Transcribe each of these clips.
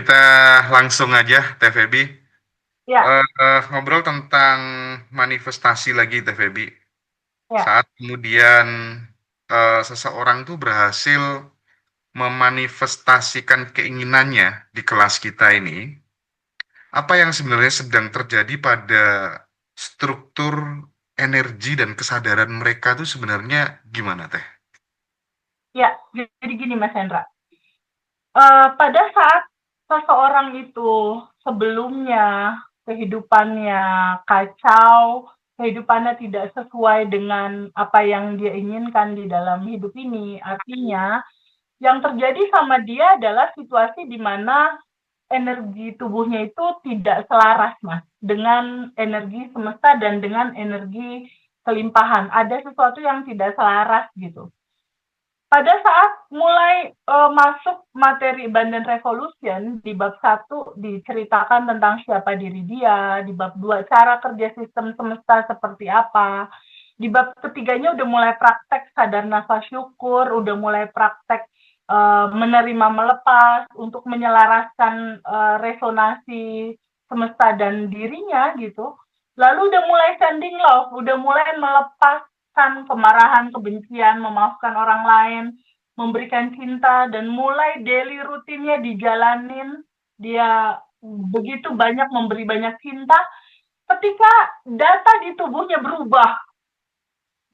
kita langsung aja, Teh Febi. Ya, Ngobrol tentang manifestasi lagi, Teh Febi. ya, Saat kemudian seseorang tuh berhasil memanifestasikan keinginannya di kelas kita ini, apa yang sebenarnya sedang terjadi pada struktur energi dan kesadaran mereka tuh sebenarnya gimana, Teh? ya. Jadi gini, Mas Hendra. Pada saat seseorang itu sebelumnya kehidupannya kacau, kehidupannya tidak sesuai dengan apa yang dia inginkan di dalam hidup ini, artinya yang terjadi sama dia adalah situasi di mana energi tubuhnya itu tidak selaras, Mas, dengan energi semesta dan dengan energi kelimpahan. Ada sesuatu yang tidak selaras gitu. Pada saat mulai masuk materi Abundant Revolution, di bab 1 diceritakan tentang siapa diri dia, di bab 2 cara kerja sistem semesta seperti apa, di bab ketiganya udah mulai praktek sadar nafas syukur, udah mulai praktek menerima melepas untuk menyelaraskan resonasi semesta dan dirinya gitu. Lalu udah mulai sending love, udah mulai melepas kemarahan, kebencian, memaafkan orang lain, memberikan cinta, dan mulai daily rutinnya dijalanin. Dia begitu banyak memberi banyak cinta, ketika data di tubuhnya berubah.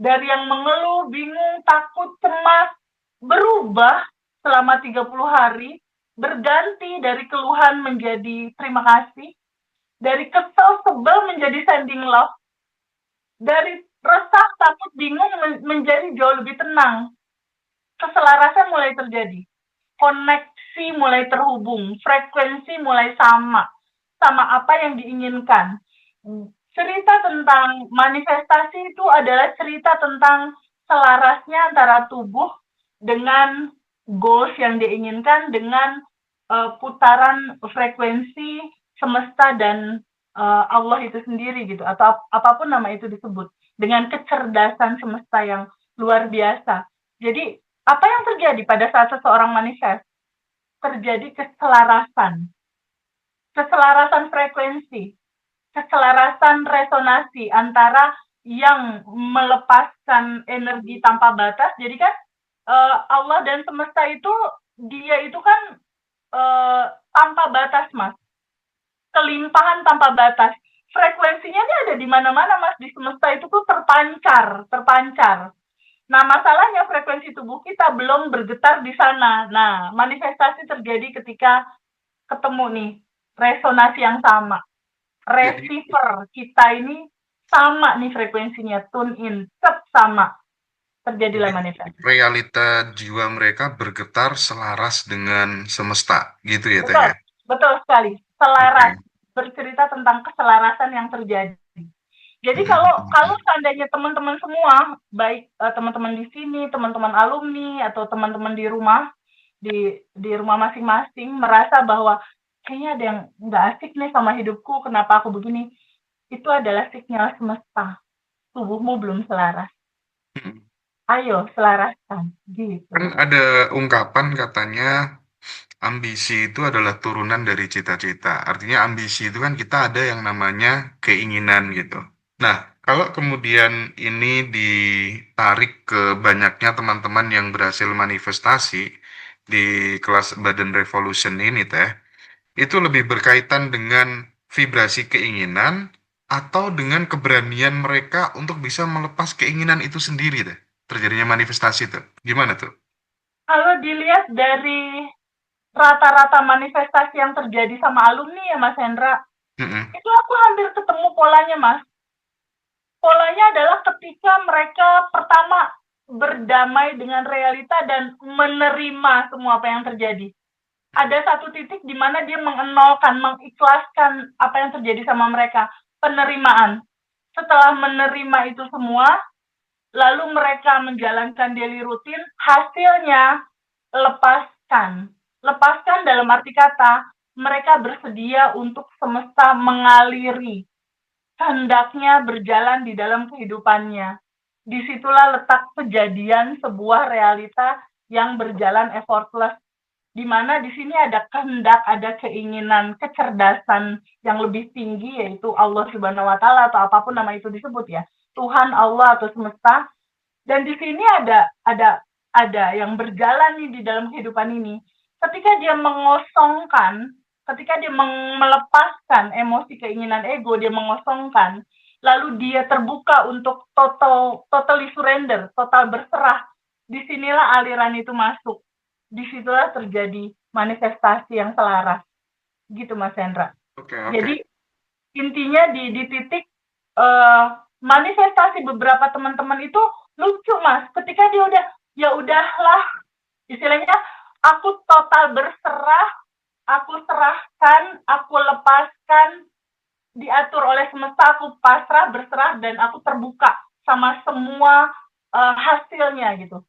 Dari yang mengeluh, bingung, takut, cemas, berubah selama 30 hari, berganti dari keluhan menjadi terima kasih, dari kesel, sebel menjadi sending love, dari resah, takut, bingung menjadi jauh lebih tenang. Keselarasan mulai terjadi. Koneksi mulai terhubung. Frekuensi mulai sama. Sama apa yang diinginkan. Cerita tentang manifestasi itu adalah cerita tentang selarasnya antara tubuh dengan goals yang diinginkan dengan putaran frekuensi semesta dan Allah itu sendiri gitu atau apapun nama itu disebut dengan kecerdasan semesta yang luar biasa. Jadi apa yang terjadi pada saat seseorang manifest? Terjadi keselarasan, keselarasan frekuensi, keselarasan resonasi antara yang melepaskan energi tanpa batas. Jadi kan Allah dan semesta itu dia itu kan tanpa batas, Mas. Kelimpahan tanpa batas. Frekuensinya ini ada di mana-mana, Mas. Di semesta itu tuh terpancar, terpancar. Nah, masalahnya frekuensi tubuh kita belum bergetar di sana. Nah, manifestasi terjadi ketika ketemu nih, resonasi yang sama. Jadi Receiver kita ini sama nih frekuensinya, tune in, cep sama. Terjadilah Jadi manifestasi. realita jiwa mereka bergetar selaras dengan semesta, gitu ya Teh Betul, ya? betul sekali. Selaras, Oke. bercerita tentang keselarasan yang terjadi. Jadi Mhm, kalau mhm, kalau mhm. seandainya teman-teman semua, baik teman-teman di sini, teman-teman alumni atau teman-teman di rumah masing-masing merasa bahwa kayaknya ada yang nggak asik nih sama hidupku, kenapa aku begini? Itu adalah sinyal semesta. Tubuhmu belum selaras. Mhm. Ayo selaraskan, gitu. Kan ada ungkapan katanya ambisi itu adalah turunan dari cita-cita. Artinya ambisi itu kan kita ada yang namanya keinginan gitu. Nah, kalau kemudian ini ditarik ke banyaknya teman-teman yang berhasil manifestasi di kelas Badan Revolution ini, Teh, itu lebih berkaitan dengan vibrasi keinginan atau dengan keberanian mereka untuk bisa melepas keinginan itu sendiri, Teh. Terjadinya manifestasi tuh. Gimana tuh? Kalau dilihat dari rata-rata manifestasi yang terjadi sama alumni ya Mas Hendra, Mm-mm. itu aku hampir ketemu polanya Mas. Polanya adalah ketika mereka pertama berdamai dengan realita dan menerima semua apa yang terjadi. Ada satu titik di mana dia mengenolkan, mengikhlaskan apa yang terjadi sama mereka. Penerimaan. Setelah menerima itu semua, lalu mereka menjalankan daily rutin, hasilnya lepaskan. Lepaskan dalam arti kata, mereka bersedia untuk semesta mengaliri hendaknya berjalan di dalam kehidupannya. Disitulah letak kejadian sebuah realita yang berjalan effortless. di mana di sini ada kehendak, ada keinginan, kecerdasan yang lebih tinggi, yaitu Allah Subhanahu wa Ta'ala, atau apapun nama itu disebut ya, Tuhan, Allah, atau semesta. Dan di sini ada yang berjalan nih di dalam kehidupan ini. Ketika dia mengosongkan, ketika dia melepaskan emosi keinginan ego, dia mengosongkan, lalu dia terbuka untuk totally surrender, total berserah. Disinilah aliran itu masuk. Disitulah terjadi manifestasi yang selaras. Gitu Mas Hendra. Oke, oke. Jadi intinya di titik manifestasi beberapa teman-teman itu lucu Mas. Ketika dia udah ya udahlah, istilahnya aku total berserah, aku serahkan, aku lepaskan, diatur oleh semesta, aku pasrah, berserah, dan aku terbuka sama semua hasilnya gitu.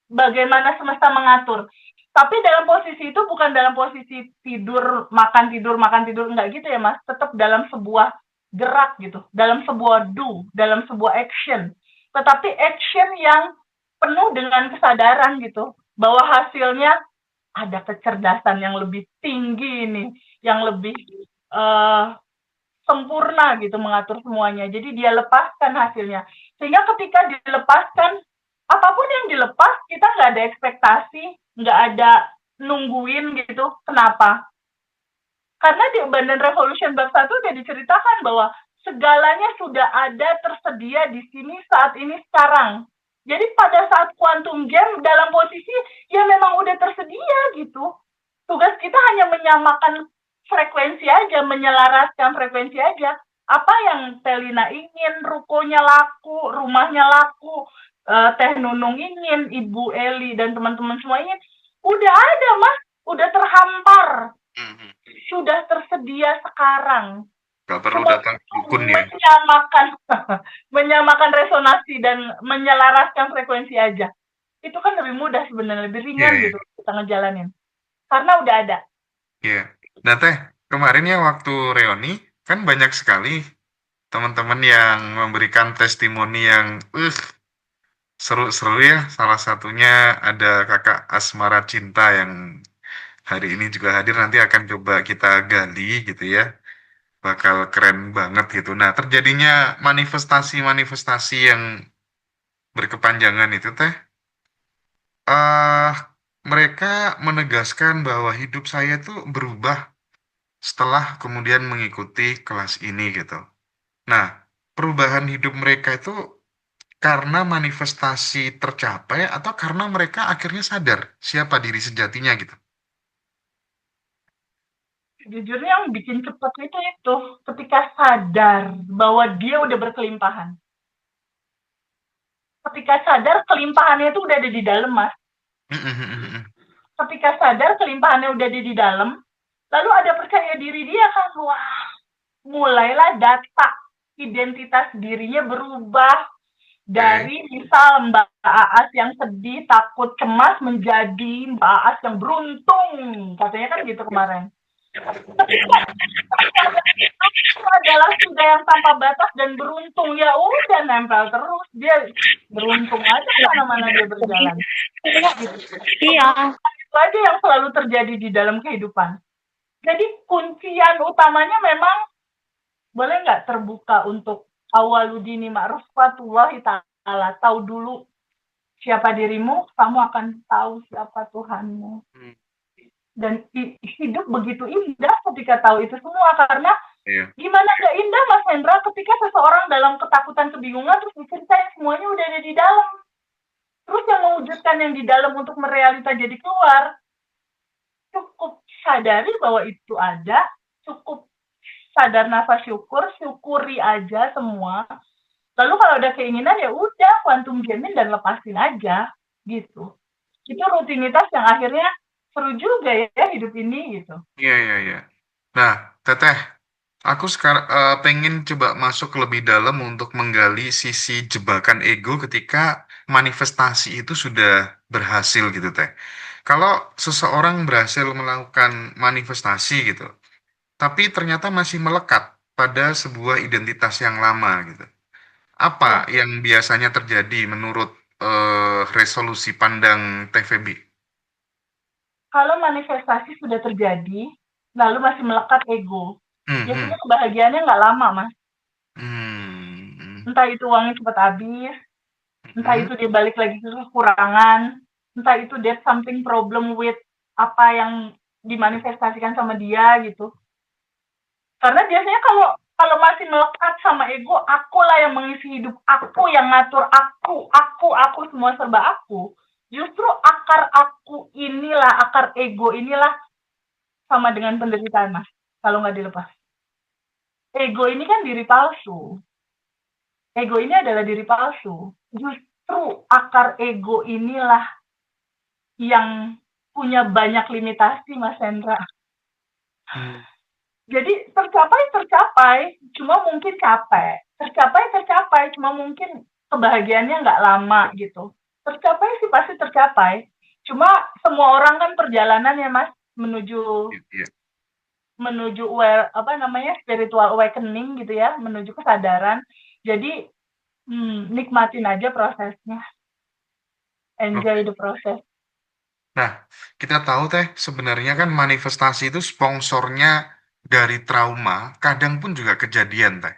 Bagaimana semesta mengatur. Tapi dalam posisi itu bukan dalam posisi tidur, makan, enggak gitu ya Mas. Tetap dalam sebuah gerak gitu, dalam sebuah do, dalam sebuah action. Tetapi action yang penuh dengan kesadaran gitu, bahwa hasilnya ada kecerdasan yang lebih tinggi nih, yang lebih uh, sempurna gitu mengatur semuanya. Jadi dia lepaskan hasilnya. Sehingga ketika dilepaskan, apapun yang dilepas, kita nggak ada ekspektasi, nggak ada nungguin gitu. Kenapa? Karena di Abundant Revolution bab 1 udah diceritakan bahwa segalanya sudah ada tersedia di sini saat ini sekarang. Jadi pada saat quantum jam dalam posisi ya memang udah tersedia gitu. Tugas kita hanya menyamakan frekuensi aja, menyelaraskan frekuensi aja. Apa yang Telina ingin, rukonya laku, rumahnya laku, Teh Nunung ingin, Ibu Eli dan teman-teman semua ingin, udah ada Mas, udah terhampar, Mhm. sudah tersedia sekarang. Nggak perlu Cuma datang dukun ya. menyamakan menyamakan resonasi dan menyelaraskan frekuensi aja. Itu kan lebih mudah sebenarnya, lebih Iya, ringan iya. gitu kita ngejalanin. Karena udah ada. Iya. Nah, Teh, kemarin ya waktu reuni kan banyak sekali teman-teman yang memberikan testimoni yang seru-seru ya. Salah satunya ada Kakak Asmara Cinta yang hari ini juga hadir, nanti akan coba kita gali gitu ya. Bakal keren banget gitu. Nah, terjadinya manifestasi-manifestasi yang berkepanjangan itu Teh, eh mereka menegaskan bahwa hidup saya tuh berubah setelah kemudian mengikuti kelas ini gitu. Nah, perubahan hidup mereka itu karena manifestasi tercapai atau karena mereka akhirnya sadar siapa diri sejatinya gitu. Jujurnya yang bikin cepet itu ketika sadar bahwa dia udah berkelimpahan. Ketika sadar kelimpahannya itu udah ada di dalam Mas. Ketika sadar kelimpahannya udah ada di dalam, lalu ada percaya diri dia kan, wah, mulailah data identitas dirinya berubah Oke. dari misal Mbak Aas yang sedih, takut, cemas menjadi Mbak Aas yang beruntung, katanya kan gitu kemarin. Ketika itu adalah sudah yang tanpa batas dan beruntung, ya udah nempel terus, dia beruntung aja mana-mana dia berjalan. Iya. Itu aja yang selalu terjadi di dalam kehidupan. Jadi kuncian utamanya memang boleh nggak terbuka untuk awaludini ma'rifatullahi ta'ala, tahu dulu siapa dirimu, kamu akan tahu siapa Tuhanmu. Hmm, Dan hidup begitu indah ketika tahu itu semua, karena iya. gimana gak indah Mas Hendra ketika seseorang dalam ketakutan, kebingungan, terus diceritain semuanya udah ada di dalam. Terus yang mewujudkan yang di dalam untuk merealita jadi keluar, cukup sadari bahwa itu ada, cukup sadar nafas syukur, syukuri aja semua. Lalu kalau ada keinginan ya udah quantum jamin dan lepasin aja gitu. Itu rutinitas yang akhirnya seru juga ya hidup ini gitu. Iya, iya, iya. Nah, Teteh, aku sekarang pengen coba masuk lebih dalam untuk menggali sisi jebakan ego ketika manifestasi itu sudah berhasil gitu, Teh. Kalau seseorang berhasil melakukan manifestasi gitu, tapi ternyata masih melekat pada sebuah identitas yang lama gitu. Apa Ya, yang biasanya terjadi menurut resolusi pandang TVB? kalau manifestasi sudah terjadi, lalu masih melekat ego, biasanya Mhm. kebahagiaannya nggak lama, Mas. Mmm, Entah itu uangnya cepat habis, entah mhm. itu dia balik lagi ke kekurangan, entah itu there's something problem with apa yang dimanifestasikan sama dia gitu. Karena biasanya kalau kalau masih melekat sama ego, akulah yang mengisi hidup aku, yang ngatur aku semua serba aku. Justru akar aku inilah, akar ego inilah sama dengan penderitaan, Mas. Kalau nggak dilepas. Ego ini kan diri palsu. Ego ini adalah diri palsu. Justru akar ego inilah yang punya banyak limitasi, Mas Hendra. Mmm, Jadi tercapai, cuma mungkin capek. Tercapai, cuma mungkin kebahagiaannya nggak lama gitu. Tercapai sih pasti tercapai. Cuma semua orang kan perjalanan ya Mas menuju iya iya. menuju apa namanya spiritual awakening gitu ya, menuju kesadaran. Jadi nikmatin aja prosesnya, enjoy Oke. the process. Nah, kita tahu Teh, sebenarnya kan manifestasi itu sponsornya dari trauma, kadang pun juga kejadian Teh.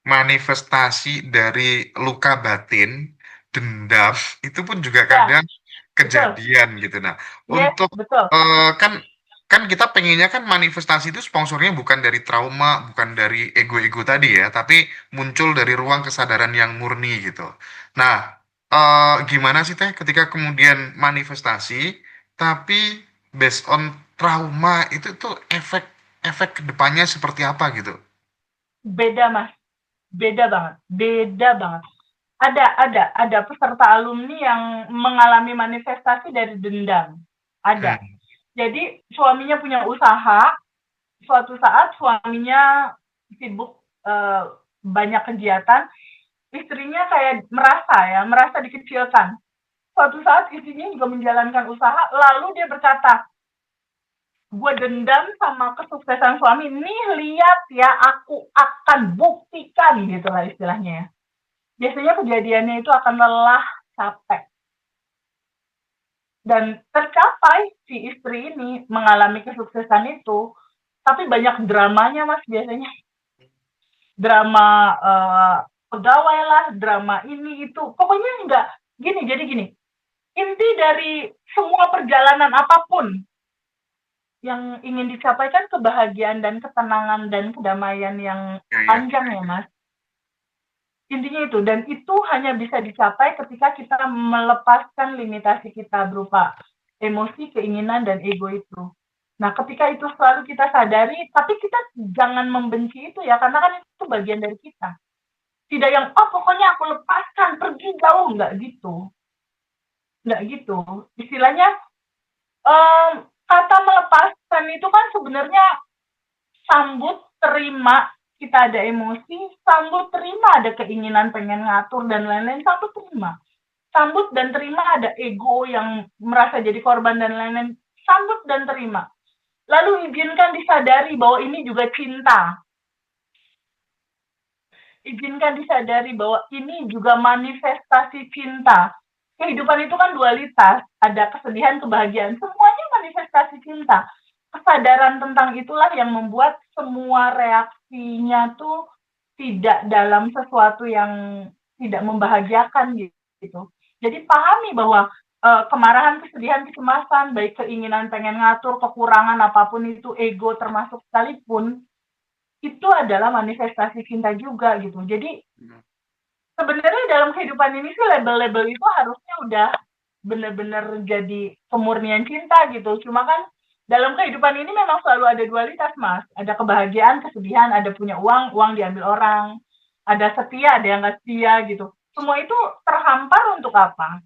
Manifestasi dari luka batin, dendam, itu pun juga Ya, kadang betul. kejadian gitu. Nah, Yes, untuk betul. kan kan kita pengennya kan manifestasi itu sponsornya bukan dari trauma, bukan dari ego-ego tadi ya, tapi muncul dari ruang kesadaran yang murni gitu. Nah, gimana sih Teh ketika kemudian manifestasi, tapi based on trauma itu tuh efek efek kedepannya seperti apa gitu? Beda Mas, beda banget. Ada peserta alumni yang mengalami manifestasi dari dendam. Ada. Hmm, Jadi suaminya punya usaha, suatu saat suaminya sibuk banyak kegiatan, istrinya kayak merasa dikecilkan. Suatu saat istrinya juga menjalankan usaha, lalu dia berkata, gue dendam sama kesuksesan suami, nih lihat ya, aku akan buktikan gitu lah istilahnya ya. Biasanya kejadiannya itu akan lelah, capek. Dan tercapai si istri ini mengalami kesuksesan itu, tapi banyak dramanya mas biasanya. Drama pegawai lah, drama ini itu. Pokoknya enggak, jadi gini, inti dari semua perjalanan apapun yang ingin dicapai kan kebahagiaan dan ketenangan dan kedamaian yang ya ya. panjang ya mas. Intinya itu, dan itu hanya bisa dicapai ketika kita melepaskan limitasi kita berupa emosi, keinginan, dan ego itu. Nah, ketika itu selalu kita sadari, tapi kita jangan membenci itu ya, karena kan itu bagian dari kita. Tidak yang, oh pokoknya aku lepaskan, pergi jauh, nggak gitu. Nggak gitu. Istilahnya, kata melepaskan itu kan sebenarnya sambut, terima, kita ada emosi, sambut, terima, ada keinginan pengen ngatur dan lain-lain, sambut, terima. Sambut dan terima ada ego yang merasa jadi korban dan lain-lain, sambut dan terima. Lalu izinkan disadari bahwa ini juga cinta. Izinkan disadari bahwa ini juga manifestasi cinta. Kehidupan itu kan dualitas, ada kesedihan, kebahagiaan, semuanya manifestasi cinta. Kesadaran tentang itulah yang membuat semua reaksinya tuh tidak dalam sesuatu yang tidak membahagiakan gitu. Jadi pahami bahwa kemarahan, kesedihan, kecemasan, baik keinginan pengen ngatur, kekurangan apapun itu, ego termasuk sekalipun, itu adalah manifestasi cinta juga gitu. Jadi sebenarnya dalam kehidupan ini sih label-label itu harusnya udah benar-benar jadi kemurnian cinta gitu. Cuma kan dalam kehidupan ini memang selalu ada dualitas, Mas. Ada kebahagiaan, kesedihan, ada punya uang, uang diambil orang. Ada setia, ada yang nggak setia gitu. Semua itu terhampar untuk apa?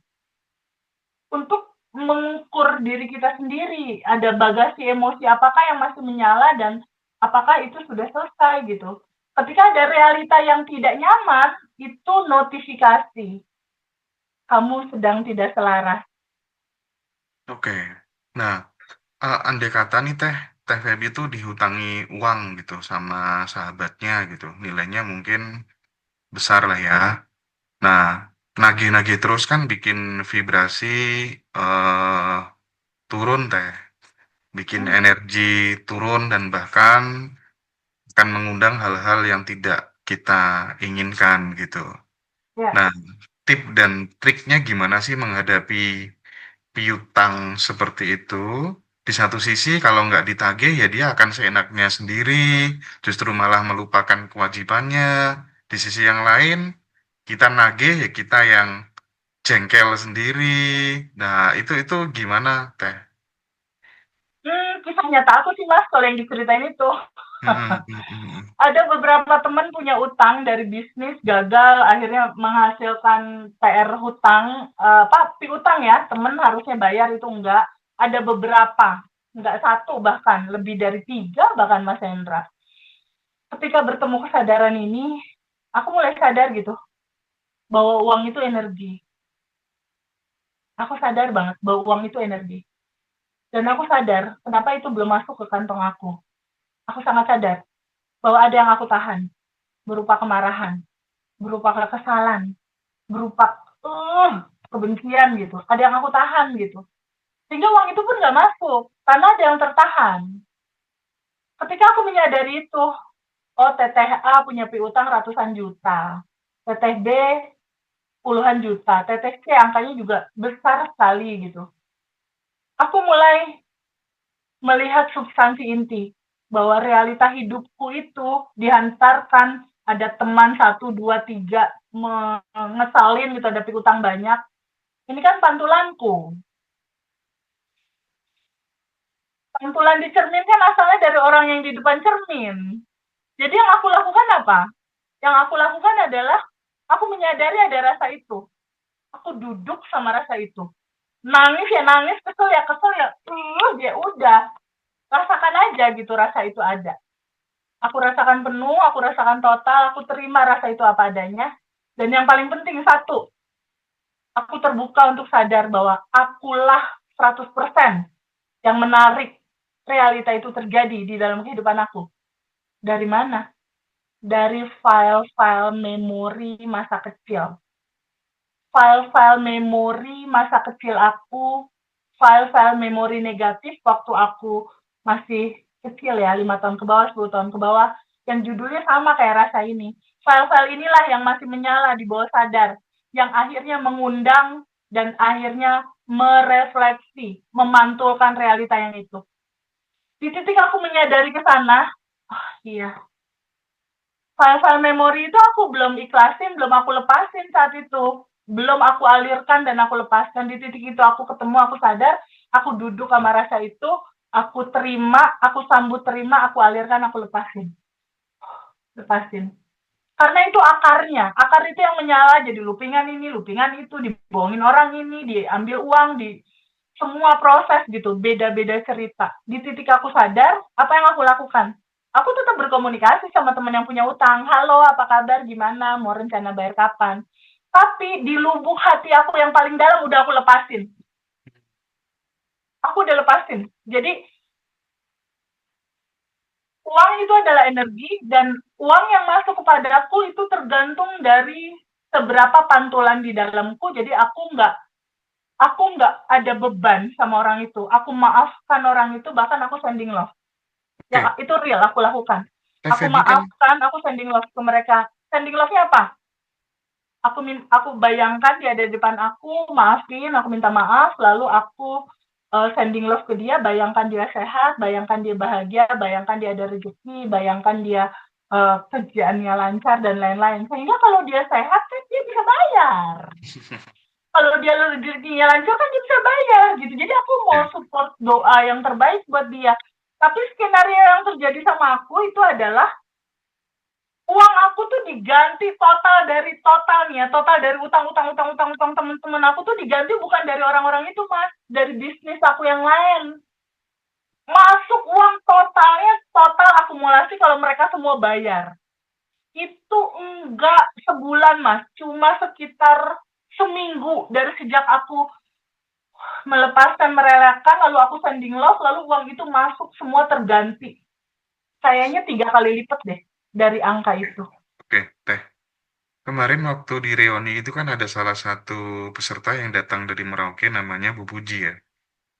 Untuk mengukur diri kita sendiri. Ada bagasi emosi apakah yang masih menyala dan apakah itu sudah selesai gitu. Ketika ada realita yang tidak nyaman, itu notifikasi kamu sedang tidak selaras. Oke. Nah, andai kata nih Teh, Teh Feby tuh dihutangi uang gitu sama sahabatnya gitu, nilainya mungkin besar lah ya. Nah, nagih-nagih terus kan bikin vibrasi eh turun Teh. bikin Hmm, energi turun dan bahkan akan mengundang hal-hal yang tidak kita inginkan gitu. ya. Nah, tip dan triknya gimana sih menghadapi piutang seperti itu? Di satu sisi kalau nggak ditagih ya dia akan seenaknya sendiri, justru malah melupakan kewajibannya. Di sisi yang lain, kita nagih ya kita yang jengkel sendiri. Nah, itu gimana, Teh? Kisah nyata aku sih Mas kalau yang diceritain itu. Mhm, mhm, mhm. Ada beberapa teman punya utang dari bisnis, gagal, akhirnya menghasilkan PR hutang, apa, piutang ya, temen harusnya bayar itu enggak. Ada beberapa, enggak satu bahkan, lebih dari tiga bahkan Mas Hendra. Ketika bertemu kesadaran ini, aku mulai sadar gitu, bahwa uang itu energi. Aku sadar banget bahwa uang itu energi. Dan aku sadar, kenapa itu belum masuk ke kantong aku. Aku sangat sadar bahwa ada yang aku tahan, berupa kemarahan, berupa kekesalan, berupa kebencian gitu. Ada yang aku tahan gitu. Sehingga uang itu pun nggak masuk karena ada yang tertahan. Ketika aku menyadari itu, oh teteh A punya piutang ratusan juta, teteh B puluhan juta, teteh C angkanya juga besar sekali gitu. Aku mulai melihat substansi inti bahwa realita hidupku itu dihantarkan ada teman satu dua tiga mengesalin gitu ada piutang banyak. Ini kan pantulanku. Pantulan di cermin kan asalnya dari orang yang di depan cermin. Jadi yang aku lakukan apa? Yang aku lakukan adalah aku menyadari ada rasa itu. Aku duduk sama rasa itu. Nangis ya nangis, kesel ya, ya udah. Rasakan aja gitu rasa itu ada. Aku rasakan penuh, aku rasakan total, aku terima rasa itu apa adanya. Dan yang paling penting satu, aku terbuka untuk sadar bahwa akulah 100% yang menarik realita itu terjadi di dalam kehidupan aku. Dari mana? Dari file-file memori masa kecil. File-file memori masa kecil aku, file-file memori negatif waktu aku masih kecil ya, 5 tahun ke bawah, 10 tahun ke bawah, yang judulnya sama kayak rasa ini. File-file inilah yang masih menyala di bawah sadar, yang akhirnya mengundang dan akhirnya merefleksi, memantulkan realita yang itu. Di titik aku menyadari ke sana, oh iya, file-file memori itu aku belum ikhlasin, belum aku lepasin saat itu. Belum aku alirkan dan aku lepaskan. Di titik itu aku ketemu, aku sadar, aku duduk sama rasa itu, aku terima, aku sambut terima, aku alirkan, aku lepasin. Lepasin. Karena itu akarnya. Akar itu yang menyala jadi lupingan ini, lupingan itu, dibohongin orang ini, diambil uang, di semua proses gitu, beda-beda cerita. Di titik aku sadar, apa yang aku lakukan? Aku tetap berkomunikasi sama teman yang punya utang. Halo, apa kabar? Gimana? Mau rencana bayar kapan? Tapi di lubuk hati aku yang paling dalam udah aku lepasin. Aku udah lepasin. Jadi uang itu adalah energi dan uang yang masuk kepada aku itu tergantung dari seberapa pantulan di dalamku. Jadi aku nggak ada beban sama orang itu. Aku maafkan orang itu, bahkan aku sending love. Yang Oke, itu real aku lakukan. Teh Aku Feby kan maafkan, aku sending love ke mereka. Sending love-nya apa? Aku bayangkan dia ada di depan aku, maafin, aku minta maaf, lalu aku sending love ke dia, bayangkan dia sehat, bayangkan dia bahagia, bayangkan dia ada rezeki, bayangkan dia kerjaannya lancar dan lain-lain. Sehingga kalau dia sehat kan dia bisa bayar. Kalau dia rezekinya lancar kan dia bisa bayar gitu. Jadi aku mau ya, support doa yang terbaik buat dia. Tapi skenario yang terjadi sama aku itu adalah uang aku tuh diganti total dari utang teman-teman aku tuh diganti bukan dari orang-orang itu Mas, dari bisnis aku yang lain. Masuk uang totalnya total akumulasi kalau mereka semua bayar. Itu enggak sebulan Mas, cuma sekitar seminggu dari sejak aku melepaskan merelakan lalu aku sending love lalu uang itu masuk semua terganti. Kayaknya 3 kali lipat deh dari angka itu. oke, Teh. Kemarin waktu di reuni itu kan ada salah satu peserta yang datang dari Merauke namanya Bu Puji ya.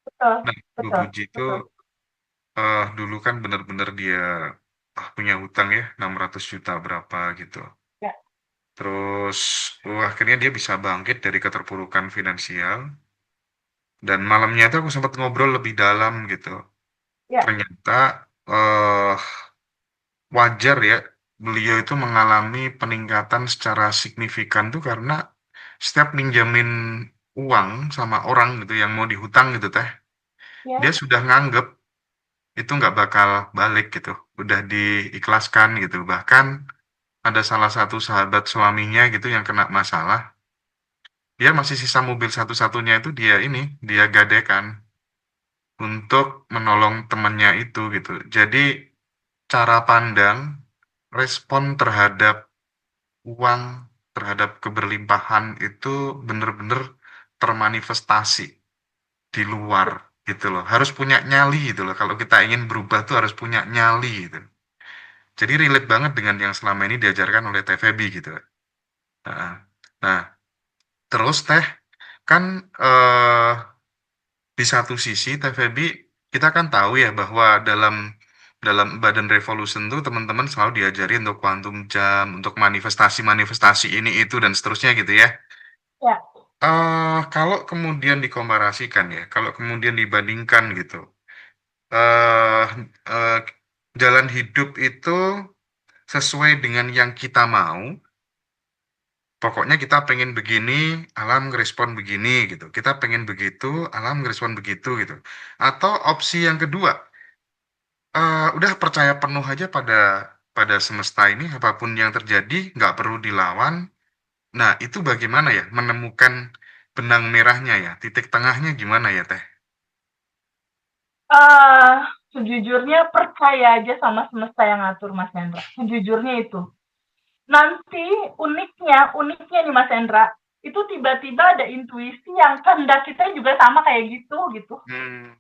Betul, Nah, Bu betul, Puji itu betul. dulu kan bener-bener dia punya hutang ya 600 juta berapa gitu. Ya, Terus akhirnya dia bisa bangkit dari keterpurukan finansial dan malamnya itu aku sempat ngobrol lebih dalam gitu. ya, Ternyata eh wajar ya beliau itu mengalami peningkatan secara signifikan tuh karena setiap minjemin uang sama orang gitu yang mau dihutang gitu teh, dia ya. sudah nganggep itu nggak bakal balik gitu, udah diikhlaskan gitu. Bahkan ada salah satu sahabat suaminya gitu yang kena masalah, dia masih sisa mobil satu-satunya itu dia gadekan untuk menolong temannya itu gitu. Jadi cara pandang, respon terhadap uang, terhadap keberlimpahan itu bener-bener termanifestasi di luar gitu loh. Harus punya nyali gitu loh. Kalau kita ingin berubah tuh harus punya nyali gitu. Jadi relate banget dengan yang selama ini diajarkan oleh Teh Feby gitu. Heeh. Nah, terus Teh kan di satu sisi Teh Feby kita kan tahu ya bahwa dalam dalam Badan Revolution tuh teman-teman selalu diajari untuk quantum jump, untuk manifestasi-manifestasi ini itu dan seterusnya gitu ya. Ya. Kalau kemudian dikomparasikan ya, kalau kemudian dibandingkan gitu, eh eee, jalan hidup itu sesuai dengan yang kita mau, pokoknya kita pengen begini, alam ngerespon begini gitu, kita pengen begitu, alam ngerespon begitu gitu. Atau opsi yang kedua, udah percaya penuh aja pada semesta ini, apapun yang terjadi nggak perlu dilawan. Nah, itu bagaimana ya menemukan benang merahnya ya, titik tengahnya gimana ya, Teh? Eh, Sejujurnya percaya aja sama semesta yang ngatur, Mas Hendra. Sejujurnya itu. Nanti uniknya nih Mas Hendra, itu tiba-tiba ada intuisi yang kehendak kita juga sama kayak gitu gitu. Mmm,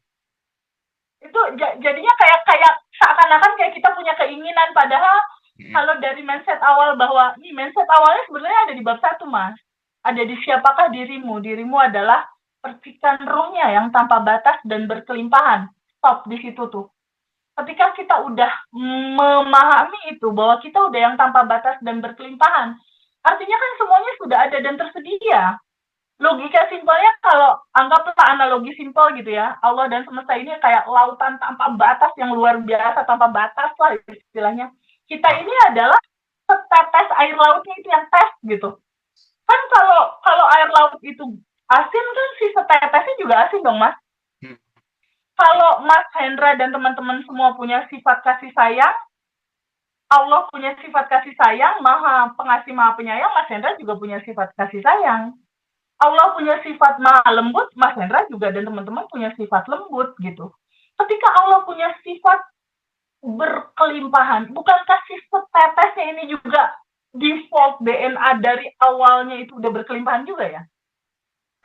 Itu jadinya kayak kayak seakan-akan kayak kita punya keinginan, padahal mhm, kalau dari mindset awal bahwa nih mindset awalnya sebenarnya ada di bab satu Mas. Ada di siapakah dirimu? Dirimu adalah percikan ruhnya yang tanpa batas dan berkelimpahan. Stop di situ tuh. Ketika kita udah memahami itu bahwa kita udah yang tanpa batas dan berkelimpahan, artinya kan semuanya sudah ada dan tersedia. Logika simpelnya kalau anggaplah analogi simpel gitu ya, Allah dan semesta ini kayak lautan tanpa batas yang luar biasa, tanpa batas lah istilahnya. Kita wah, ini adalah setetes air lautnya itu yang tes gitu. Kan kalau kalau air laut itu asin kan si setetesnya juga asin dong mas. mhm, Kalau Mas Hendra dan teman-teman semua punya sifat kasih sayang, Allah punya sifat kasih sayang, maha pengasih maha penyayang, Mas Hendra juga punya sifat kasih sayang. Allah punya sifat maha lembut, Mas Hendra juga dan teman-teman punya sifat lembut gitu. Ketika Allah punya sifat berkelimpahan, bukankah si setetesnya ini juga default DNA dari awalnya itu udah berkelimpahan juga ya?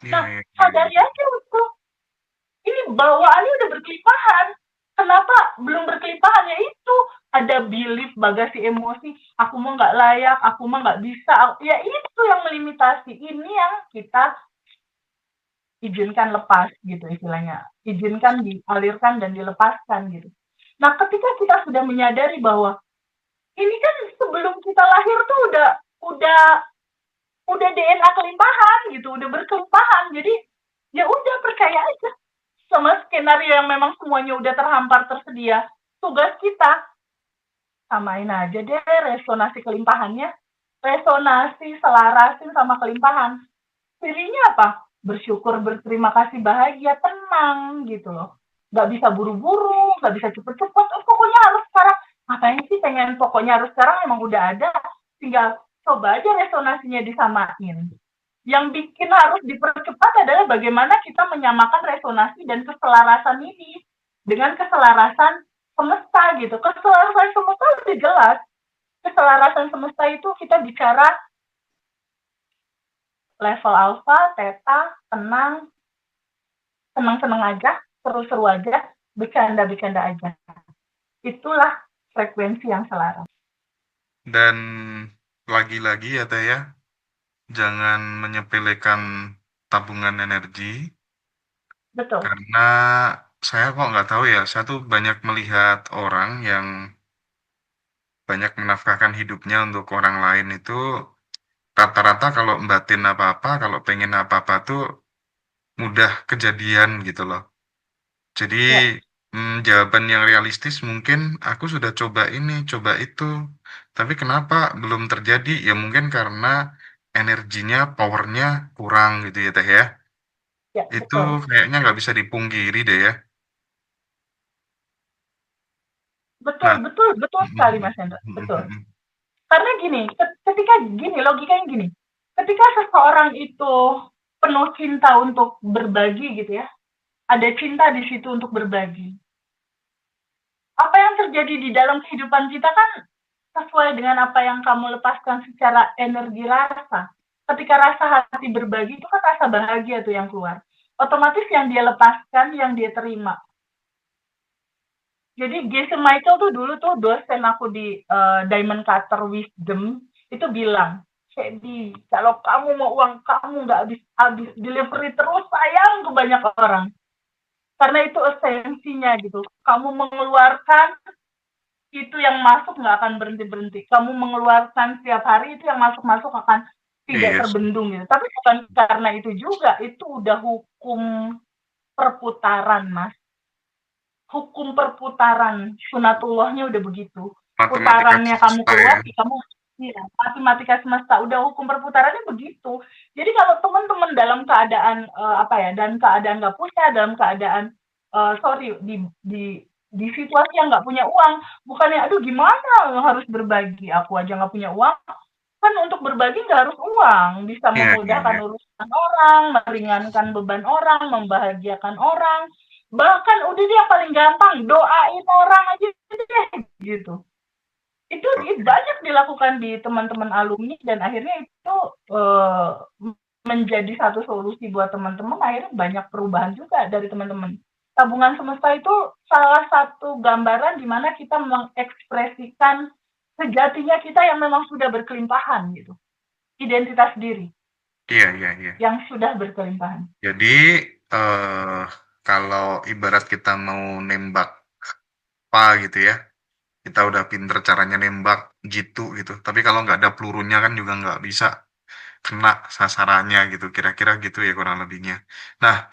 iya Nah, iya iya sadari iya, aja itu. Ini bawaannya udah berkelimpahan. Kenapa belum berkelimpahan? Ya itu ada belief bagasi emosi. Aku mah nggak layak, aku mah nggak bisa. Ya itu yang melimitasi. Ini yang kita izinkan lepas gitu istilahnya. Izinkan dialirkan dan dilepaskan gitu. Nah, ketika kita sudah menyadari bahwa ini kan sebelum kita lahir tuh udah udah DNA kelimpahan gitu, udah berkelimpahan. Jadi ya udah percaya aja sama skenario yang memang semuanya udah terhampar tersedia. Tugas kita samain aja deh resonasi kelimpahannya. Resonasi, selarasin sama kelimpahan. Pilihnya apa? Bersyukur, berterima kasih, bahagia, tenang gitu loh. Gak bisa buru-buru, gak bisa cepet-cepet. Oh, pokoknya harus sekarang. Ngapain sih pengen pokoknya harus sekarang emang udah ada. Tinggal coba aja resonasinya disamain. Yang bikin harus dipercepat adalah bagaimana kita menyamakan resonasi dan keselarasan ini dengan keselarasan semesta gitu. Keselarasan semesta lebih jelas. Keselarasan semesta itu kita bicara level alfa, theta, tenang, senang-senang aja, seru-seru aja, bercanda-bercanda aja. Itulah frekuensi yang selaras. dan lagi-lagi ya, Teh, ya, jangan menyepelekan tabungan energi, Betul. karena saya kok nggak tahu ya, saya tuh banyak melihat orang yang banyak menafkahkan hidupnya untuk orang lain itu rata-rata kalau batin apa-apa, kalau pengen apa-apa tuh mudah kejadian gitu loh. Jadi, Ya, jawaban yang realistis mungkin aku sudah coba ini, coba itu, tapi kenapa belum terjadi? Ya mungkin karena energinya, powernya kurang gitu ya Teh ya. ya, Itu betul. kayaknya nggak bisa dipungkiri deh ya. Betul, Nah, betul, betul sekali Mas Hendra, betul. Karena gini, ketika gini, logikanya gini, ketika seseorang itu penuh cinta untuk berbagi gitu ya, ada cinta di situ untuk berbagi. Apa yang terjadi di dalam kehidupan kita kan sesuai dengan apa yang kamu lepaskan secara energi rasa. Ketika rasa hati berbagi itu kan rasa bahagia tuh yang keluar. Otomatis yang dia lepaskan, yang dia terima. Jadi Jason Michael tuh dulu tuh dosen aku di Diamond Cutter Wisdom itu bilang, Jadi kalau kamu mau uang kamu nggak habis-habis delivery terus sayang ke banyak orang. Karena itu esensinya gitu. Kamu mengeluarkan itu yang masuk nggak akan berhenti-berhenti. Kamu mengeluarkan setiap hari itu yang masuk-masuk akan tidak iya sih. terbendung gitu. Tapi bukan karena itu juga, itu udah hukum perputaran, Mas. Hukum perputaran sunatullahnya udah begitu. Matematika Putarannya kamu semesta keluar, ya. kamu iya, matematika semesta udah hukum perputarannya begitu. Jadi kalau teman-teman dalam keadaan apa ya, dan keadaan nggak punya, dalam keadaan sorry di situasi yang nggak punya uang, bukannya aduh gimana harus berbagi, aku aja nggak punya uang, kan untuk berbagi nggak harus uang, bisa Iya iya memudahkan iya. urusan orang, meringankan beban orang, membahagiakan orang, bahkan udah dia yang paling gampang, doain orang aja deh, gitu. Itu Oke. banyak dilakukan di teman-teman alumni dan akhirnya itu eh, menjadi satu solusi buat teman-teman, akhirnya banyak perubahan juga dari teman-teman. Tabungan semesta itu salah satu gambaran di mana kita mengekspresikan sejatinya kita yang memang sudah berkelimpahan gitu. Identitas diri Iya iya iya. yang sudah berkelimpahan. Jadi, eee, kalau ibarat kita mau nembak apa gitu ya, kita udah pinter caranya nembak jitu gitu, tapi kalau nggak ada pelurunya kan juga nggak bisa kena sasarannya gitu, kira-kira gitu ya kurang lebihnya. Nah,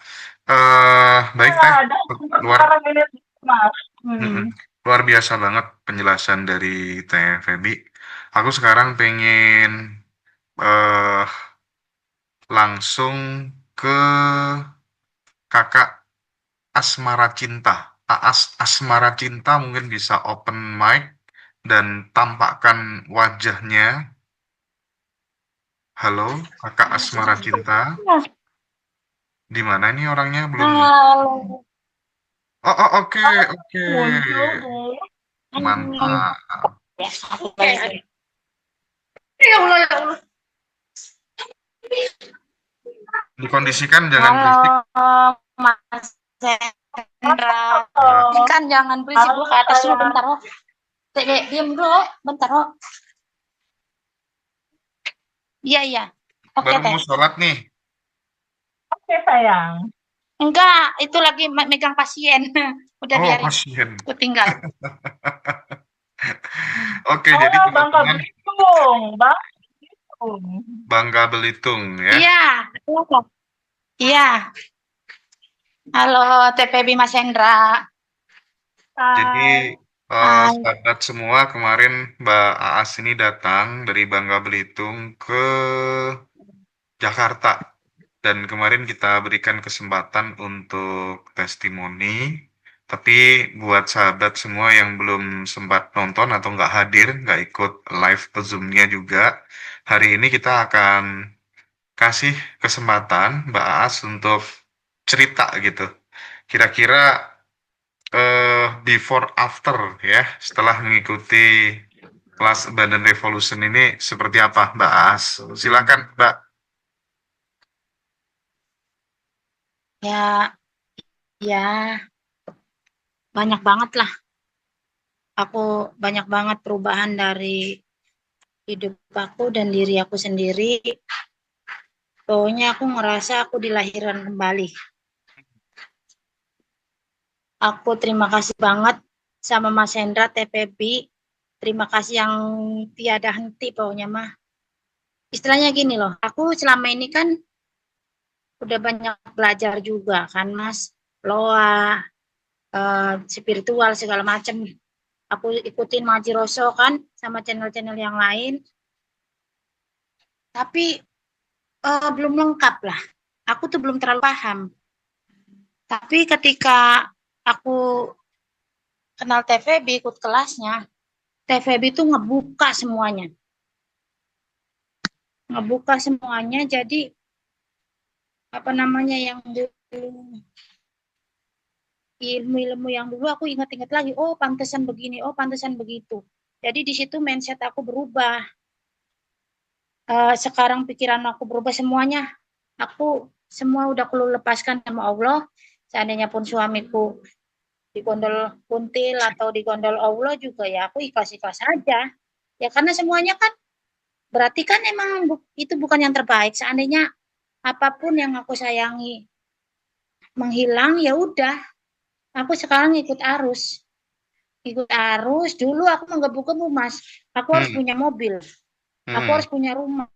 baik Nah, Teh, ada luar perputaran energi mas. mhm, luar biasa banget penjelasan dari Teh Feby. Aku sekarang pengen, eee, langsung ke Kakak Asmara Cinta. Aas Asmara Cinta mungkin bisa open mic dan tampakkan wajahnya. Halo, Kakak Asmara Cinta. Di mana nih orangnya? Belum muncul. Halo. Oh, oh, oke, oke. Muncul deh. Mantap. Ya, aku balik. Ya Allah, ya Allah. Dikondisikan jangan berisik. Halo, Mas Hendra. Ya. Halo, Kan jangan berisik halo dulu ke atas dulu sayang. bentar, oh. Diam dulu, bentar, oh. Iya, iya. Oke, Baru Teh. mau sholat nih. Oke sayang. Enggak, itu lagi megang pasien. Udah Oh, biarin. pasien. Aku tinggal. Oke, jadi Oh, Bangka teman-teman Belitung. Bangka Belitung. Bangka Belitung ya. Iya. Iya. Halo, TPB Mas Hendra. Jadi, Hai. Hai. sahabat semua, kemarin Mbak Aas ini datang dari Bangka Belitung ke Jakarta. Dan kemarin kita berikan kesempatan untuk testimoni. Tapi buat sahabat semua yang belum sempat nonton atau nggak hadir, nggak ikut live Zoom-nya juga, hari ini kita akan kasih kesempatan Mbak Aas untuk cerita gitu. Kira-kira before after ya, setelah mengikuti kelas Badan Revolution ini seperti apa, Mbak As? Silakan, Mbak. Ya, ya, banyak banget lah. Aku banyak banget perubahan dari hidup aku dan diri aku sendiri. Pokoknya aku ngerasa aku dilahirkan kembali. Aku terima kasih banget sama Mas Hendra TPB. Terima kasih yang tiada henti pokoknya mah. Istilahnya gini loh, aku selama ini kan udah banyak belajar juga kan Mas. Loa, spiritual segala macam. Aku ikutin Maji Roso kan sama channel-channel yang lain. Tapi belum lengkap lah. Aku tuh belum terlalu paham. Tapi ketika aku kenal TVB, ikut kelasnya, TVB itu ngebuka semuanya. Ngebuka semuanya, jadi apa namanya yang dulu, ilmu-ilmu yang dulu aku ingat-ingat lagi, oh pantesan begini, oh pantesan begitu. Jadi di situ mindset aku berubah. Sekarang pikiran aku berubah semuanya. Aku semua udah aku lepaskan sama Allah. Seandainya pun suamiku digondol kuntil atau digondol Allah juga ya aku ikhlas-ikhlas aja. Ya karena semuanya kan berarti kan emang itu bukan yang terbaik. Seandainya apapun yang aku sayangi menghilang ya udah. Aku sekarang ikut arus. Ikut arus. Dulu aku menggebu-gebu Mas. Aku harus Hmm, punya mobil. Aku hmm, harus punya rumah.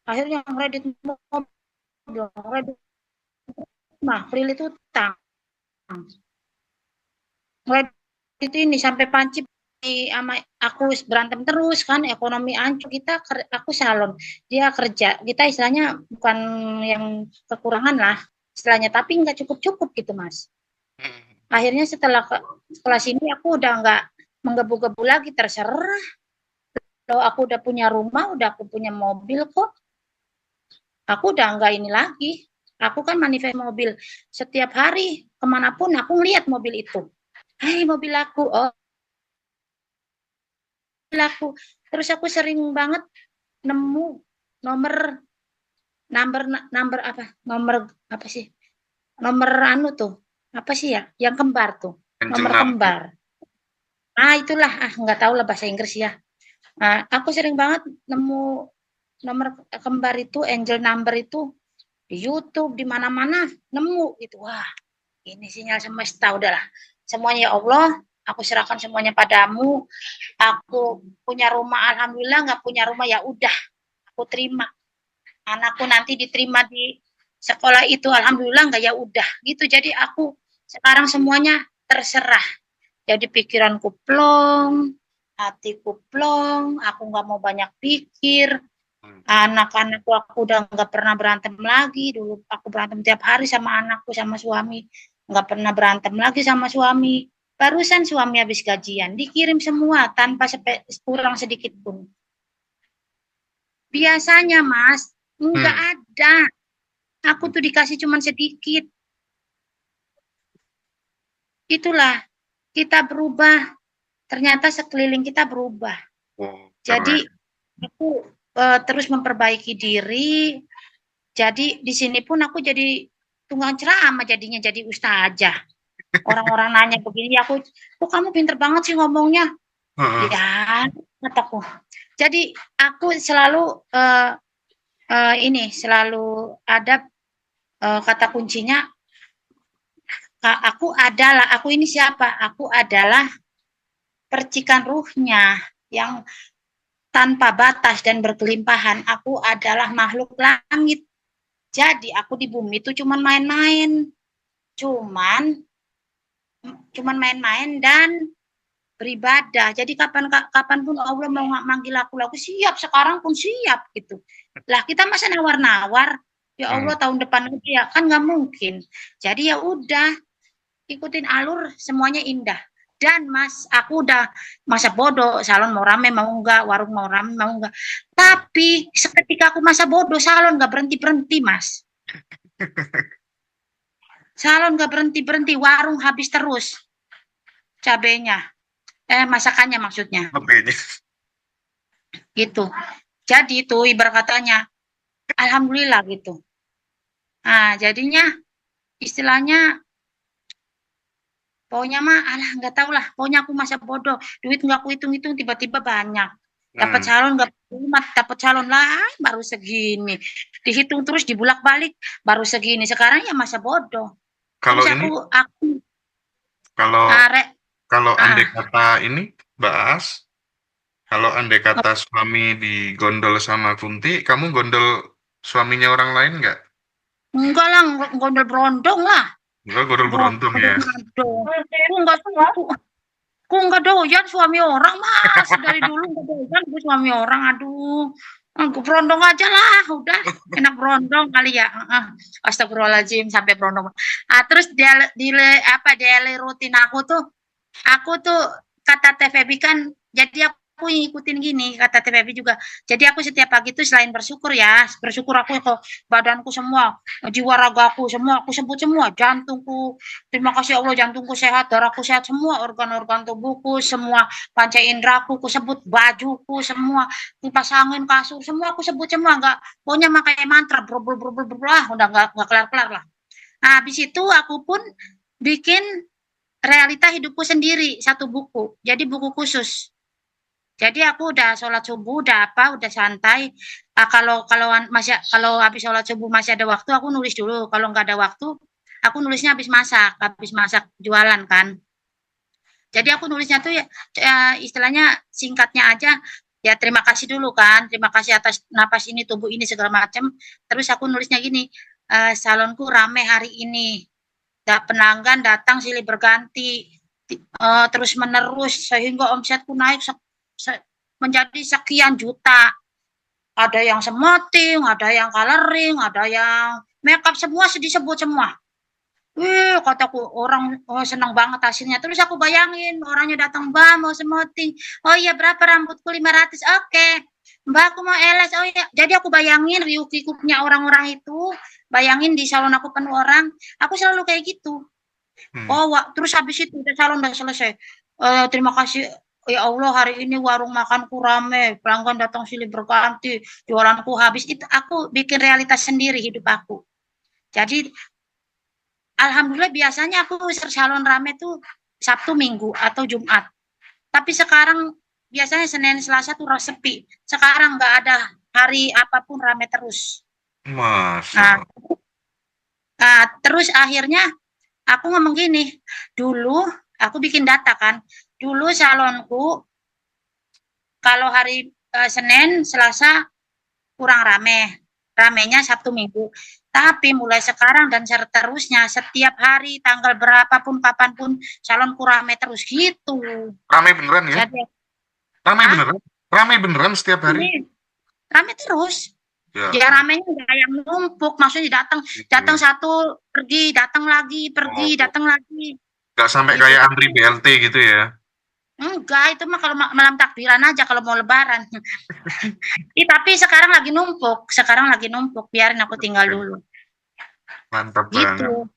Akhirnya kredit mobil, kredit rumah, real itu utang. Kredit ini sampai panci sama aku berantem terus kan, ekonomi hancur. Aku salon, dia kerja, kita istilahnya bukan yang kekurangan lah istilahnya, tapi nggak cukup-cukup gitu Mas. hmm, Akhirnya setelah kelas ini aku udah nggak menggebu-gebu lagi, terserah. Kalau aku udah punya rumah, udah aku punya mobil kok, aku udah nggak ini lagi. Aku kan manifest mobil setiap hari kemanapun aku ngeliat mobil itu. Hai mobil aku, oh mobil aku. Terus aku sering banget nemu nomor nomor nomor apa? Nomor apa sih? Nomor anu tuh. Apa sih ya? Yang kembar tuh. ganjil Nomor genap. kembar. Ah itulah, nggak tahu lah bahasa Inggris ya. Nah, aku sering banget nemu nomor kembar itu, angel number itu di YouTube, di mana-mana nemu gitu. Wah, ini sinyal semesta udahlah. Semuanya ya Allah, aku serahkan semuanya padamu. Aku punya rumah, alhamdulillah. Nggak punya rumah ya udah, aku terima. Anakku nanti diterima di sekolah itu, alhamdulillah. Nggak ya udah gitu. Jadi aku sekarang semuanya terserah. Jadi pikiranku plong, hatiku plong, aku nggak mau banyak pikir. Hmm, Anak-anakku aku udah nggak pernah berantem lagi. Dulu aku berantem tiap hari sama anakku, sama suami. Nggak pernah berantem lagi sama suami. Barusan suami habis gajian, dikirim semua tanpa kurang sedikit pun. Biasanya Mas, nggak hmm, ada. Aku tuh dikasih cuma sedikit. Itulah, kita berubah. Ternyata sekeliling kita berubah. oh, keren. Jadi aku terus memperbaiki diri. Jadi di sini pun aku jadi tunggang ceramah jadinya, jadi ustazah. Orang-orang nanya begini, aku, kok kamu pinter banget sih ngomongnya? Heeh, Ya, kataku. Jadi aku selalu ini selalu ada kata kuncinya. Aku ini siapa? Aku adalah percikan ruhnya yang tanpa batas dan berkelimpahan. Aku adalah makhluk langit. Jadi aku di bumi itu cuman main-main. Cuman cuman main-main dan beribadah. Jadi kapanpun Allah mau manggil aku siap, sekarang pun siap gitu. Lah kita masa nawar-nawar, ya Allah hmm, tahun depan lagi ya kan nggak mungkin. Jadi ya udah ikutin alur semuanya indah. Dan Mas, aku udah masa bodoh, salon mau rame mau enggak, warung mau rame mau enggak. hmm. Tapi seketika aku masa bodoh, salon nggak berhenti-berhenti Mas. Salon nggak berhenti-berhenti, warung habis terus cabenya. Masakannya maksudnya. Apa ini? Gitu. Jadi itu ibarat katanya, alhamdulillah gitu. Nah, jadinya istilahnya pokoknya mah alah nggak tahu lah. Pokoknya aku masa bodoh. Duit nggak aku hitung-hitung tiba-tiba banyak. Dapat Hmm, salon nggak umat dapat calon lain baru segini. Dihitung terus dibulak-balik baru segini. Sekarang ya masa bodoh. Kalau Terus ini, aku kalau arek kalau andai ah kata ini, Mbak As, kalau andai kata suami digondol sama Kunti, kamu gondol suaminya orang lain nggak? enggak lah, gondol berondong lah. Enggak, gondol beruntung Gondol ya. berondong. Prinsip Aku enggak ya. aku enggak doyan suami orang, Mas. Dari dulu enggak doyan gue suami orang. Aduh. Aku berondong aja lah, udah. Enak berondong kali ya. Astagfirullahaladzim sampai berondong. Terus daily rutin aku tuh kata TVB kan, jadi aku ngikutin gini kata TVB juga. Jadi aku setiap pagi tuh selain bersyukur ya, bersyukur aku kok badanku semua, jiwa ragaku semua, aku sebut semua, jantungku, terima kasih Allah jantungku sehat, darahku sehat, semua organ-organ tubuhku, semua panca indraku, aku sebut bajuku semua, kipas angin, kasur, semua aku sebut semua, enggak, pokoknya pakai mantra, udah enggak kelar-kelar lah. Nah, habis itu aku pun bikin realita hidupku sendiri, satu buku. Jadi buku khusus. Jadi aku udah sholat subuh, udah santai. Kalau habis sholat subuh masih ada waktu, aku nulis dulu. Kalau nggak ada waktu, aku nulisnya habis masak jualan kan. Jadi aku nulisnya tuh ya istilahnya singkatnya aja. Ya terima kasih dulu kan, terima kasih atas napas ini, tubuh ini segala macam. Terus aku nulisnya gini, salonku rame hari ini. Pelanggan datang silih berganti terus menerus sehingga omsetku naik menjadi sekian juta. Ada yang semoting, ada yang coloring, ada yang makeup, semua disebut semua. Kataku orang senang banget hasilnya. Terus aku bayangin orangnya datang, Mbak mau semoting. Oh iya berapa rambutku 500. Oke. Mbak aku mau LS. Oh iya. Jadi aku bayangin riuh pikuknya orang-orang itu. Bayangin di salon aku penuh orang. Aku selalu kayak gitu. Terus habis itu udah salon udah selesai. Terima kasih ya Allah hari ini warung makanku rame, pelanggan datang silih berganti, jualanku habis. Itu aku bikin realitas sendiri hidup aku. Jadi alhamdulillah biasanya aku salon rame tuh Sabtu, Minggu atau Jumat. Tapi sekarang biasanya Senin, Selasa tuh sepi. Sekarang nggak ada hari apapun rame terus. Masya. Terus akhirnya aku ngomong gini, dulu aku bikin data kan, dulu salonku kalau hari Senin, Selasa kurang ramenya Sabtu Minggu. Tapi mulai sekarang dan seterusnya setiap hari tanggal berapapun kapanpun salonku rame terus gitu. Rame beneran ya? Jadi, Rame beneran setiap hari? Rame terus. Ya ramenya nggak yang numpuk, maksudnya datang satu pergi, datang lagi, pergi, datang lagi. Nggak sampai gitu. Kayak antri BLT gitu ya? Enggak, itu mah kalau malam takbiran aja kalau mau lebaran. Tapi sekarang lagi numpuk, biarin aku tinggal dulu. Mantap gitu. Banget.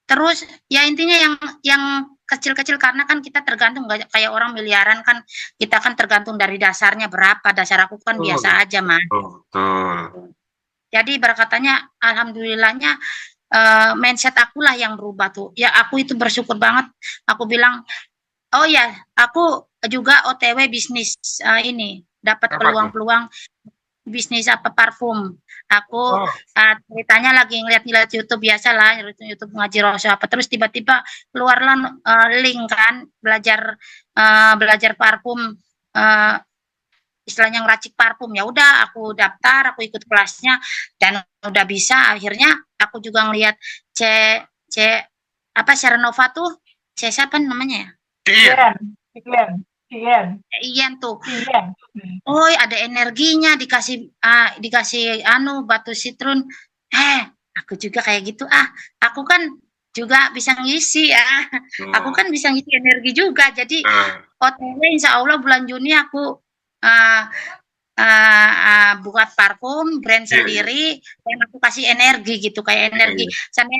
Terus ya intinya yang kecil-kecil karena kan kita tergantung nggak kayak orang miliaran kan, kita kan tergantung dari dasarnya berapa. Dasar aku kan biasa aja, Mas. Betul. Jadi berkatanya alhamdulillahnya mindset akulah yang berubah tuh. Ya aku itu bersyukur banget. Aku bilang, oh ya, aku juga OTW bisnis ini dapat peluang-peluang bisnis parfum. Aku ceritanya lagi ngeliat YouTube biasa lah, YouTube ngaji Rasul apa, terus tiba-tiba keluarlah link kan belajar parfum, istilahnya ngeracik parfum. Ya udah aku daftar, aku ikut kelasnya dan udah bisa. Akhirnya aku juga ngeliat Serenova tuh, siapa namanya ya? Ian tuh. Oh, ada energinya, dikasih batu sitrun. Aku juga kayak gitu. Aku kan juga bisa ngisi ya. Aku kan bisa ngisi energi juga. Jadi OTW insya Allah bulan Juni aku buat parfum brand sendiri dan aku kasih energi gitu, kayak energi sampai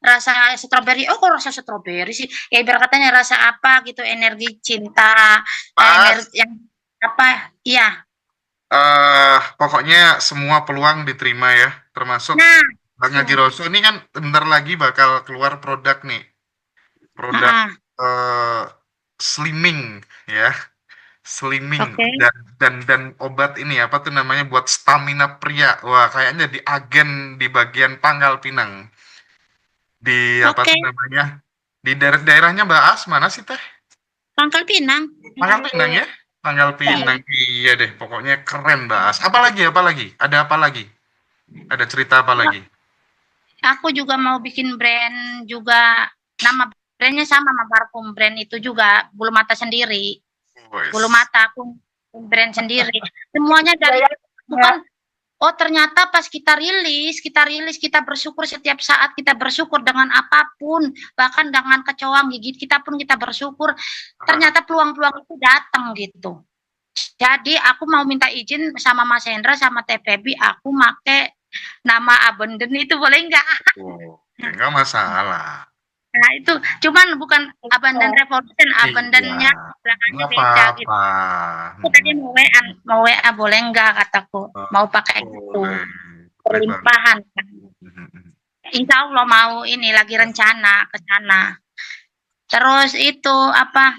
rasa stroberi. Kok rasa stroberi sih ya, berkatanya rasa apa gitu, energi cinta, energi yang apa ya, pokoknya semua peluang diterima ya, termasuk Bang Haji Rasul ini kan bentar lagi bakal keluar produk nih, produk slimming ya, slimming, Oke. dan obat ini apa tuh namanya buat stamina pria. Wah, kayaknya di agen di bagian pangkal pinang. Di apa Oke, tuh namanya? Di daerahnya Mbak As mana sih Teh? Pangkal Pinang. Pangkal Pinang ya? Pangkal Iya. Pinang. Iya deh, pokoknya keren Mbak As. Apa lagi? Apa lagi? Ada apa lagi? Ada cerita apa lagi? Aku juga mau bikin brand juga, nama brandnya sama sama parfum brand itu juga, bulu mata sendiri. Bulu Wes. mata aku brand sendiri. Semuanya dari Gaya ya. bukan. Oh ternyata pas kita bersyukur setiap saat, kita bersyukur dengan apapun, bahkan dengan kecoa gigit kita pun kita bersyukur. Ah, Ternyata peluang-peluang itu datang gitu. Jadi aku mau minta izin sama Mas Hendra sama TPB, aku make nama Abenden itu boleh nggak? oh, ya nggak masalah. Nah itu cuman bukan Abandon Oh, Revolution, Iya, Abandonnya belakangnya nggak beda gitu. apa-apa. Aku tadi mau WA boleh nggak kataku, Oh, mau pakai gitu, boleh, boleh banget. berlimpahan kan. Mhm. Insya Allah mau ini lagi rencana ke sana. Terus itu apa?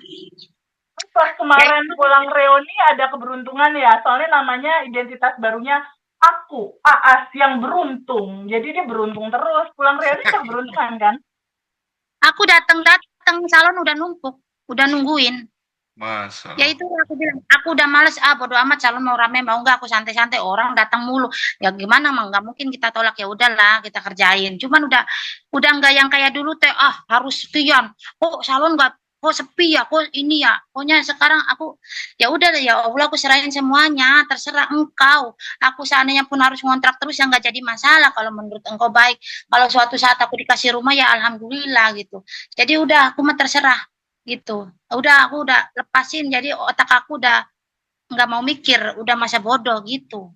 pas Ya kemarin itu pulang reuni ada keberuntungan ya, soalnya namanya identitas barunya aku, Aas yang beruntung. Jadi dia beruntung terus. Pulang reuni ada keberuntungan kan? aku datang salon udah numpuk, udah nungguin. Ya Masalah. itu aku bilang, aku udah males bodo amat calon mau rame mau enggak aku santai-santai orang datang mulu. Ya gimana mah nggak mungkin kita tolak ya udahlah kita kerjain. Cuman udah enggak yang kayak dulu teh harus sekian. Kok salon enggak kok sepi ya kok ini ya. Pokoknya sekarang aku ya udah ya Allah aku serahin semuanya terserah engkau. Aku seandainya pun harus ngontrak terus ya nggak jadi masalah kalau menurut engkau baik. Kalau suatu saat aku dikasih rumah ya alhamdulillah gitu. Jadi udah aku mah terserah gitu. Aku udah lepasin jadi otak aku udah nggak mau mikir, udah masa bodoh gitu.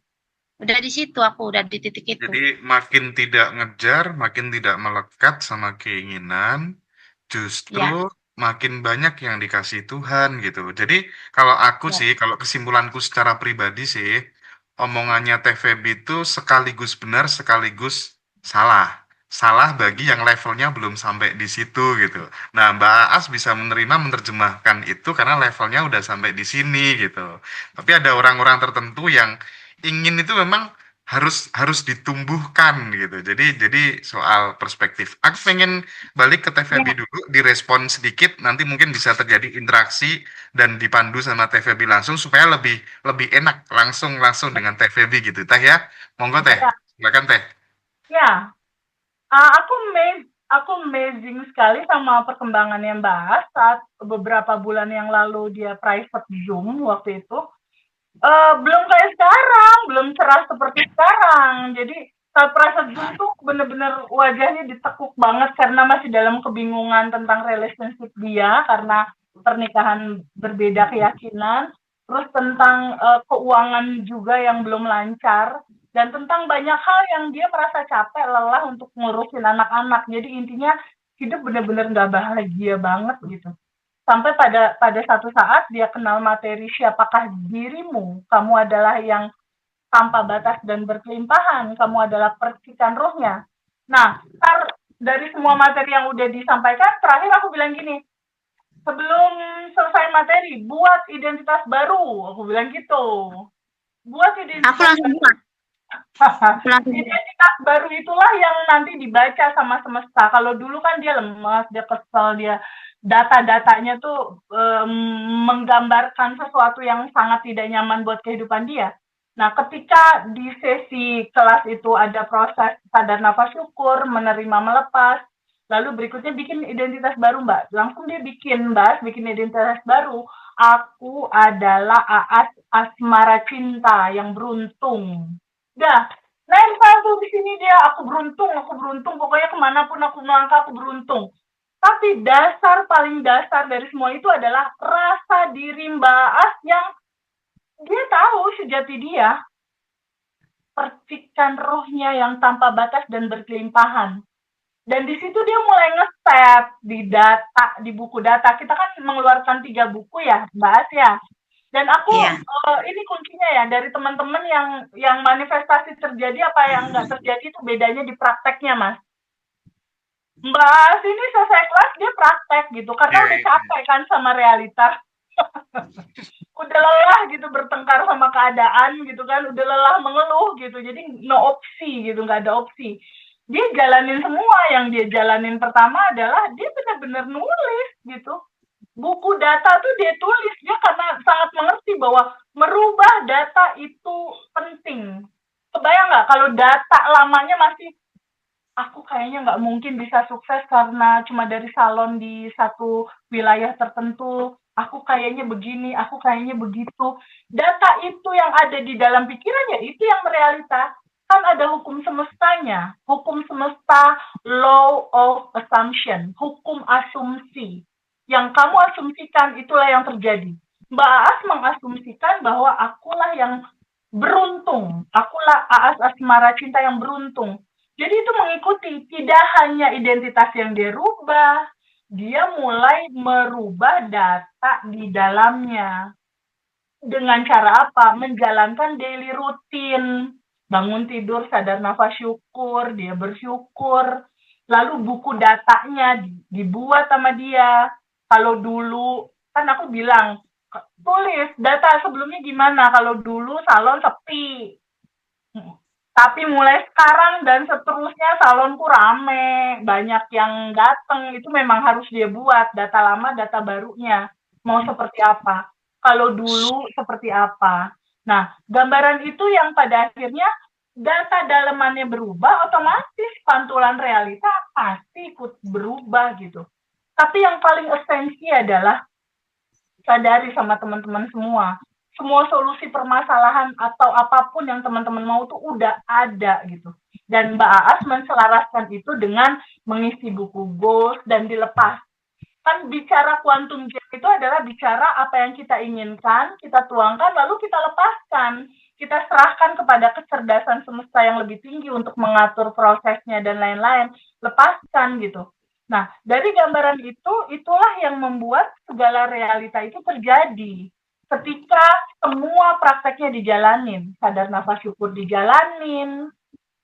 Udah di situ aku udah di titik itu. Jadi makin tidak ngejar, makin tidak melekat sama keinginan, Ya, justru makin banyak yang dikasih Tuhan gitu. Jadi kalau aku ya, sih, kalau kesimpulanku secara pribadi sih, omongannya Teh Feby itu sekaligus benar, sekaligus salah. Salah bagi yang levelnya belum sampai di situ gitu. Nah, Mbak Aas bisa menerima menerjemahkan itu karena levelnya udah sampai di sini gitu. Tapi ada orang-orang tertentu yang ingin itu memang harus harus ditumbuhkan gitu. Jadi soal perspektif. Aku pengen balik ke TVB ya. dulu, direspon sedikit, nanti mungkin bisa terjadi interaksi dan dipandu sama TVB langsung supaya lebih lebih enak langsung langsung dengan TVB gitu. Teh ya, monggo Teh. Ya, Silakan Teh. ya. Aku amazing sekali sama perkembangannya Mbak As saat beberapa bulan yang lalu dia private Zoom waktu itu. Belum kayak sekarang, belum cerah seperti sekarang. Jadi saat private Zoom tuh bener-bener wajahnya ditekuk banget karena masih dalam kebingungan tentang relationship dia karena pernikahan berbeda keyakinan, terus tentang keuangan juga yang belum lancar, dan tentang banyak hal yang dia merasa capek, lelah untuk ngurusin anak-anak. Jadi intinya hidup bener-bener nggak bahagia banget gitu. Sampai pada satu saat dia kenal materi siapakah dirimu, kamu adalah yang tanpa batas dan berkelimpahan, kamu adalah percikan rohnya. Nah, dari semua materi yang udah disampaikan, terakhir aku bilang gini, sebelum selesai materi, buat identitas baru, aku bilang gitu. Buat Aku identitas langsung baru. buat, aku langsung buat. Identitas baru itulah yang nanti dibaca sama semesta. Kalau dulu kan dia lemas, dia kesel, dia data-datanya tuh menggambarkan sesuatu yang sangat tidak nyaman buat kehidupan dia. Nah, ketika di sesi kelas itu ada proses sadar nafas syukur, menerima melepas, lalu berikutnya bikin identitas baru, Mbak. Langsung dia bikin identitas baru. Aku adalah Aas Asmara Cinta yang beruntung. Dah, nempel tuh di sini dia, aku beruntung, pokoknya kemanapun aku melangkah aku beruntung. Tapi paling dasar dari semua itu adalah rasa diri Mbak As yang dia tahu sejati dia, percikan rohnya yang tanpa batas dan berkelimpahan. Dan di situ dia mulai nge-set di buku data. Kita kan mengeluarkan 3 buku ya, Mbak As ya. Dan aku Iya. ini kuncinya ya dari teman-teman yang manifestasi terjadi apa yang nggak terjadi itu bedanya di prakteknya, Mas. Mbak As ini selesai kelas dia praktek gitu karena Iya, udah iya. capek kan sama realitas. Udah lelah gitu bertengkar sama keadaan gitu kan, udah lelah mengeluh gitu, jadi no opsi gitu, nggak ada opsi. Dia jalanin semua, yang dia jalanin pertama adalah dia benar-benar nulis gitu. Buku data tuh dia tulis, dia karena sangat mengerti bahwa merubah data itu penting. Kebayang nggak kalau data lamanya masih, aku kayaknya nggak mungkin bisa sukses karena cuma dari salon di satu wilayah tertentu. Aku kayaknya begini, aku kayaknya begitu. Data itu yang ada di dalam pikirannya, itu yang realita. Kan ada hukum semestanya. Hukum semesta, law of assumption, hukum asumsi. Yang kamu asumsikan, itulah yang terjadi. Mbak Aas mengasumsikan bahwa akulah yang beruntung. Akulah Aas Asmara Cinta yang beruntung. Jadi itu mengikuti, tidak hanya identitas yang dia rubah, dia mulai merubah data di dalamnya. Dengan cara apa? Menjalankan daily rutin. Bangun tidur, sadar nafas syukur, dia bersyukur. Lalu buku datanya dibuat sama dia. Kalau dulu, kan aku bilang, tulis data sebelumnya gimana. Kalau dulu salon sepi, tapi mulai sekarang dan seterusnya salonku rame, banyak yang datang, itu memang harus dia buat data lama, data barunya. Mau seperti apa? Kalau dulu seperti apa? Nah, gambaran itu yang pada akhirnya data dalemannya berubah, otomatis pantulan realita pasti ikut berubah gitu. Tapi yang paling esensi adalah sadari sama teman-teman semua. Semua solusi permasalahan atau apapun yang teman-teman mau tuh udah ada gitu. Dan Mbak Aas menselaraskan itu dengan mengisi buku goals dan dilepas. Kan bicara quantum gap itu adalah bicara apa yang kita inginkan, kita tuangkan, lalu kita lepaskan. Kita serahkan kepada kecerdasan semesta yang lebih tinggi untuk mengatur prosesnya dan lain-lain. Lepaskan gitu. Nah, dari gambaran itu, itulah yang membuat segala realita itu terjadi. Ketika semua prakteknya dijalanin, sadar nafas syukur dijalanin,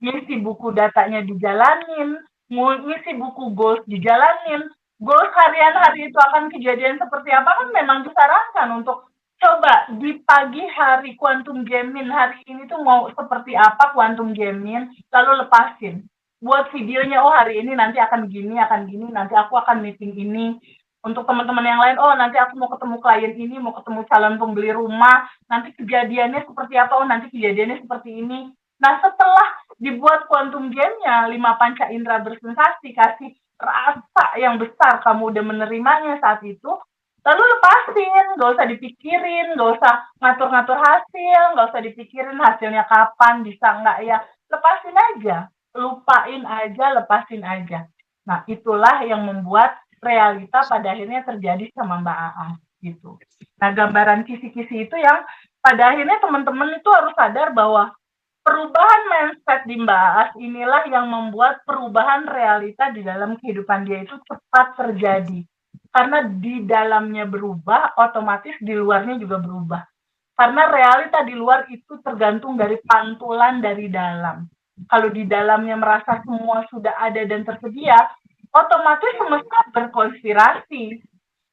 ngisi buku datanya dijalanin, ngisi buku goals dijalanin, goals harian hari itu akan kejadian seperti apa kan memang disarankan untuk coba di pagi hari quantum gamin hari ini tuh mau seperti apa quantum gamin, lalu lepasin. Buat videonya, oh hari ini nanti akan gini, nanti aku akan meeting ini. Untuk teman-teman yang lain, oh nanti aku mau ketemu klien ini, mau ketemu calon pembeli rumah, nanti kejadiannya seperti apa, oh nanti kejadiannya seperti ini. Nah setelah dibuat quantum game-nya, 5 panca indera bersensasi, kasih rasa yang besar, kamu udah menerimanya saat itu, lalu lepasin, gak usah dipikirin, gak usah ngatur-ngatur hasil, gak usah dipikirin hasilnya kapan, bisa nggak ya, lepasin aja, lupain aja, lepasin aja. Nah itulah yang membuat realita pada akhirnya terjadi sama Mbak Aa gitu. Nah gambaran kisi-kisi itu yang pada akhirnya teman-teman itu harus sadar bahwa perubahan mindset di Mbak Aas inilah yang membuat perubahan realita di dalam kehidupan dia itu cepat terjadi. Karena di dalamnya berubah, otomatis di luarnya juga berubah. Karena realita di luar itu tergantung dari pantulan dari dalam. Kalau di dalamnya merasa semua sudah ada dan tersedia, otomatis semesta berkonspirasi.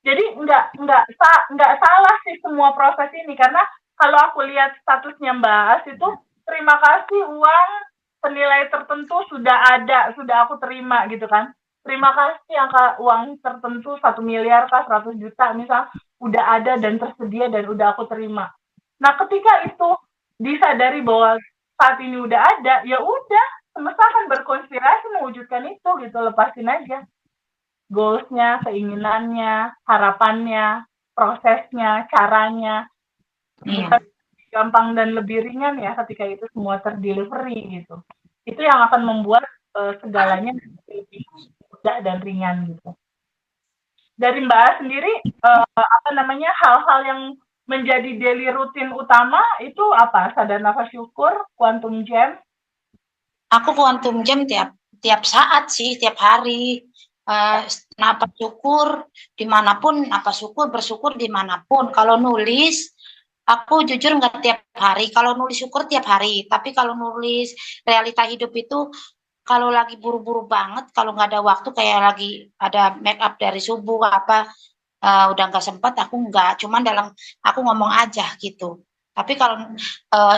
Jadi nggak salah sih semua proses ini karena kalau aku lihat statusnya Mbak As itu terima kasih uang senilai tertentu sudah ada, sudah aku terima gitu kan. Terima kasih angka uang tertentu 1 miliar kah 100 juta misal udah ada dan tersedia dan udah aku terima. Nah, ketika itu disadari bahwa saat ini udah ada, ya udah semesta akan berkonspirasi mewujudkan itu gitu, lepasin aja. Goals-nya, keinginannya, harapannya, prosesnya, caranya. Bisa gampang dan lebih ringan ya ketika itu semua terdelivery gitu. Itu yang akan membuat segalanya lebih mudah dan ringan gitu. Dari Mbak A sendiri, hal-hal yang menjadi daily rutin utama itu apa? Sadar nafas syukur, quantum jam? Aku quantum jam tiap saat sih, tiap hari. Nafas syukur dimanapun, nafas syukur, bersyukur dimanapun. Kalau nulis, aku jujur nggak tiap hari. Kalau nulis syukur tiap hari. Tapi kalau nulis realita hidup itu, kalau lagi buru-buru banget, kalau nggak ada waktu, kayak lagi ada make up dari subuh apa, udah nggak sempat, aku nggak, cuman aku ngomong aja gitu. Tapi kalau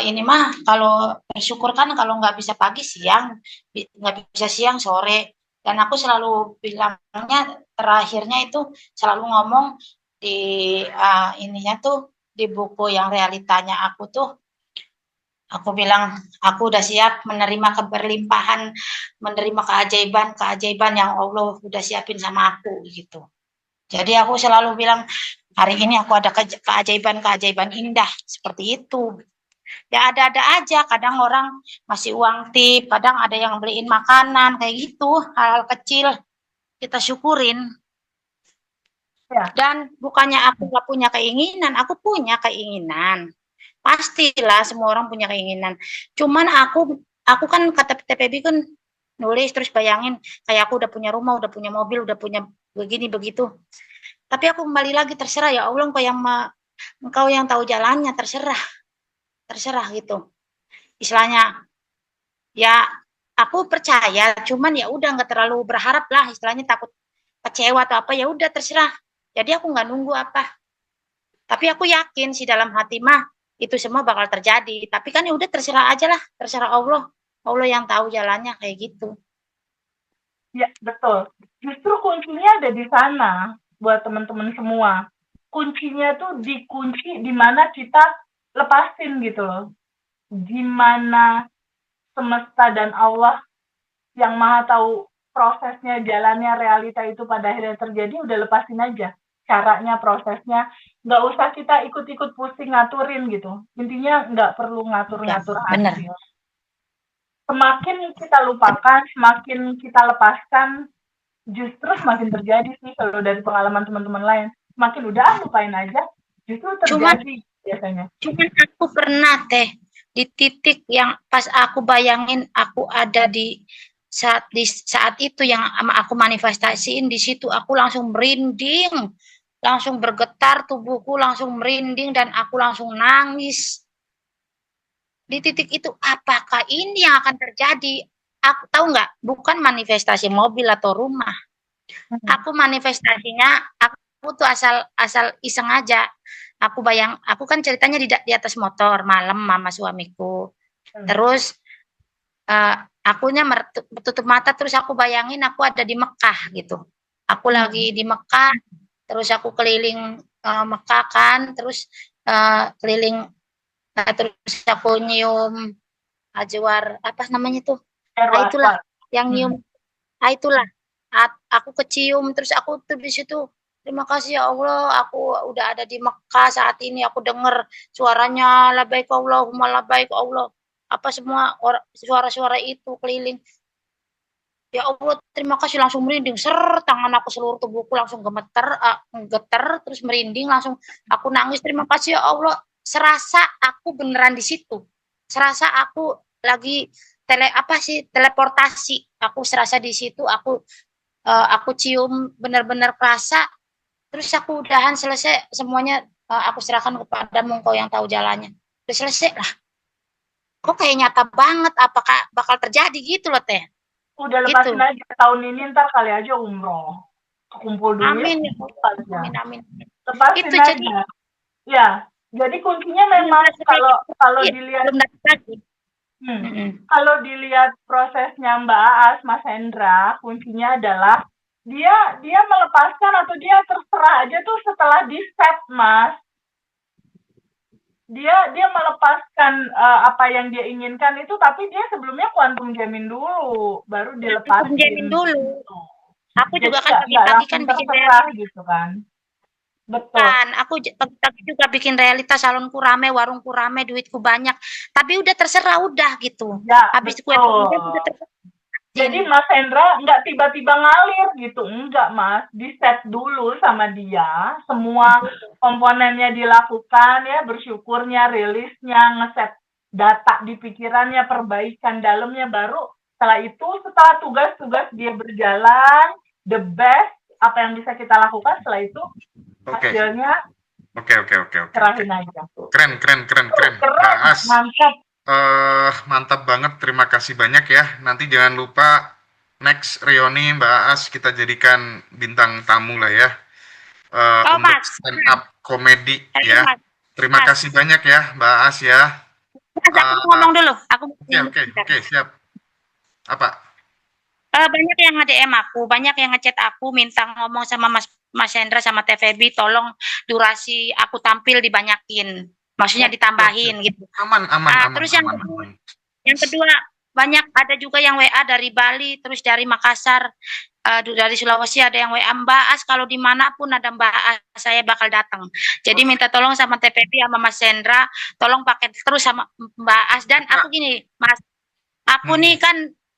ini mah kalau bersyukur kan kalau nggak bisa pagi siang, nggak bisa siang sore. Dan aku selalu bilangnya terakhirnya itu selalu ngomong di ininya tuh di buku yang realitanya aku bilang aku udah siap menerima keberlimpahan, menerima keajaiban yang Allah udah siapin sama aku gitu. Jadi aku selalu bilang, hari ini aku ada keajaiban indah seperti itu. Ya ada-ada aja, kadang orang ngasih uang tip, kadang ada yang beliin makanan, kayak gitu, hal-hal kecil kita syukurin. Ya, Dan bukannya aku nggak punya keinginan, aku punya keinginan. Pastilah semua orang punya keinginan. Cuman aku kan kata TPB kan nulis terus bayangin kayak aku udah punya rumah, udah punya mobil, udah punya begini begitu. Tapi aku kembali lagi terserah ya Allah, engkau yang tahu jalannya, terserah gitu. Istilahnya ya aku percaya, cuman ya udah nggak terlalu berharap lah, istilahnya takut kecewa atau apa, ya udah terserah. Jadi aku nggak nunggu apa. Tapi aku yakin sih dalam hati mah itu semua bakal terjadi. Tapi kan ya udah terserah aja lah, terserah Allah. Allah yang tahu jalannya kayak gitu. ya betul. Justru kuncinya ada di sana buat teman-teman semua. Kuncinya tuh dikunci di mana kita lepasin gitu loh. Gimana semesta dan Allah yang maha tahu prosesnya, jalannya, realita itu pada akhirnya terjadi, udah lepasin aja. Caranya, prosesnya, nggak usah kita ikut-ikut pusing ngaturin gitu. Intinya nggak perlu ngatur-ngatur Bener. hasil. Semakin kita lupakan, semakin kita lepaskan, justru semakin terjadi sih kalau dari pengalaman teman-teman lain. Semakin udah lupain aja, justru terjadi biasanya. Cuman aku pernah di titik yang pas aku bayangin aku ada di saat itu yang aku manifestasiin, di situ aku langsung merinding, langsung bergetar tubuhku, langsung merinding dan aku langsung nangis. Di titik itu apakah ini yang akan terjadi? Aku tahu nggak, bukan manifestasi mobil atau rumah. Aku manifestasinya, aku tuh asal iseng aja. Aku kan ceritanya di atas motor malam sama suamiku. Terus akunya tutup mata, terus aku bayangin aku ada di Mekah gitu. Aku lagi di Mekah, terus aku keliling Mekah kan, terus keliling, terus aku nyium ajwar apa namanya tuh? Itulah yang nyium. Itulah. Aku kecium, terus aku tuh di situ, terima kasih ya Allah, aku udah ada di Mekah saat ini, aku dengar suaranya labbaik Allahumma labbaik Allah, apa semua suara-suara itu keliling. Ya Allah, terima kasih, langsung merinding, tangan aku seluruh tubuhku langsung geter, terus merinding, langsung aku nangis, terima kasih ya Allah, serasa aku beneran di situ, serasa aku lagi teleportasi, aku serasa di situ, aku cium benar-benar kerasa, terus aku udahan selesai semuanya, aku serahkan kepadamu, engkau yang tahu jalannya, terus selesai lah. Kok kayak nyata banget, apakah bakal terjadi gitu loh Teh. Udah lepasin gitu aja, tahun ini ntar kali aja umroh, kumpul duit. Amin, amin. Lepasin itu aja. Jadi, ya, jadi kuncinya memang kalau dilihat kalau dilihat prosesnya Mbak Aas, Mas Hendra, kuncinya adalah dia melepaskan atau dia terserah aja tuh setelah di set, Mas. Dia melepaskan apa yang dia inginkan itu, tapi dia sebelumnya quantum jamming dulu, baru dilepasin. Quantum jamming dulu. Aku juga kan pagi-pagi kan bikin realita gitu kan. Betul. Kan, aku pagi-pagi juga bikin realita, salonku rame, warungku rame, duitku banyak. Tapi udah terserah, udah gitu. Ya, habis kue udah terserah. Jadi Mas Hendra nggak tiba-tiba ngalir gitu, enggak Mas, di set dulu sama dia, semua komponennya dilakukan ya, bersyukurnya, rilisnya, ngeset data di pikirannya, perbaikan dalamnya, baru setelah tugas-tugas dia berjalan, the best apa yang bisa kita lakukan setelah itu hasilnya. Oke. Serahin aja. Keren. Mantap. Mantap banget, terima kasih banyak ya. Nanti jangan lupa next reuni Mbak Aas kita jadikan bintang tamu lah ya. Oh untuk Mas, stand up komedi halo ya. Mas, Terima Mas, kasih banyak ya Mbak As ya. Mas, aku mau Eh, ngomong dulu. Aku mau oke ngomong oke sebentar. oke siap. Apa? Banyak yang nge-DM aku, banyak yang ngechat aku minta ngomong sama Mas Hendra sama TVB, tolong durasi aku tampil dibanyakin. Maksudnya Oh, siap siap. ditambahin gitu. Aman aman aman Terus aman aman. yang kedua banyak ada juga yang WA dari Bali, terus dari Makassar, dari Sulawesi ada yang WA Mbak As kalau dimanapun ada Mbak As saya bakal datang. Jadi minta tolong sama TPP sama Mas Hendra, tolong pakai terus sama Mbak As dan Nah, aku gini Mas, aku nih kan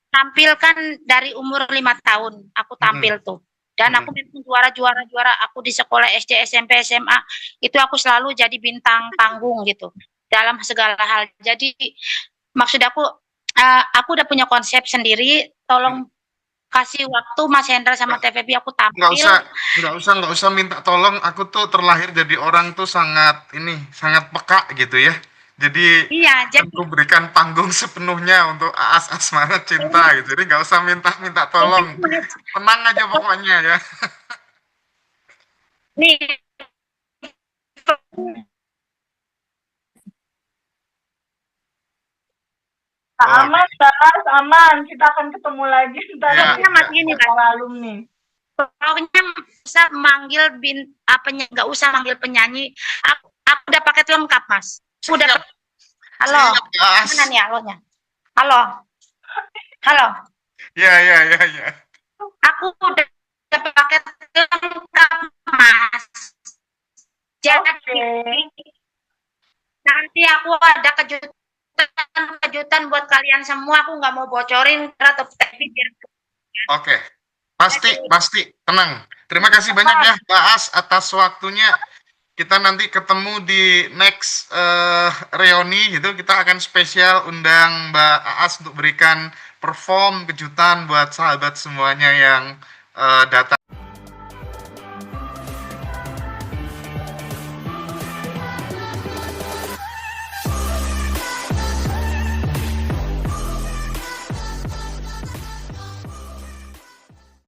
tampil kan dari umur 5 tahun, aku tampil tuh. Dan aku memang juara, aku di sekolah SD, SMP, SMA, itu aku selalu jadi bintang panggung gitu, dalam segala hal. Jadi maksud aku udah punya konsep sendiri, tolong kasih waktu Mas Hendra sama TVB aku nggak tampil. usah nggak usah minta tolong, aku tuh terlahir jadi orang tuh sangat peka gitu ya, jadi Iya, akan jadi kuberikan panggung sepenuhnya untuk Aas Asmara Cinta gitu, jadi nggak usah minta tolong, Mas, tenang aja pokoknya ya. nih Oh, Aman, Mas, aman. Kita akan ketemu lagi ntar ya, di pokoknya Mas ya. gini Mas, acara alumni. pokoknya bisa manggil nggak usah manggil penyanyi. Aku udah paket lengkap Mas. Aku udah Siap, halo, siap, As. mana nih halonya? Halo, halo. Ya. Aku udah paket lengkap Mas. Jadi nanti aku ada kejutan buat kalian semua. Aku nggak mau bocorin atau biar Oke, pasti, tenang. Terima kasih banyak ya Mbak As atas waktunya. Kita nanti ketemu di next reuni gitu. Kita akan spesial undang Mbak As untuk berikan perform kejutan buat sahabat semuanya yang datang.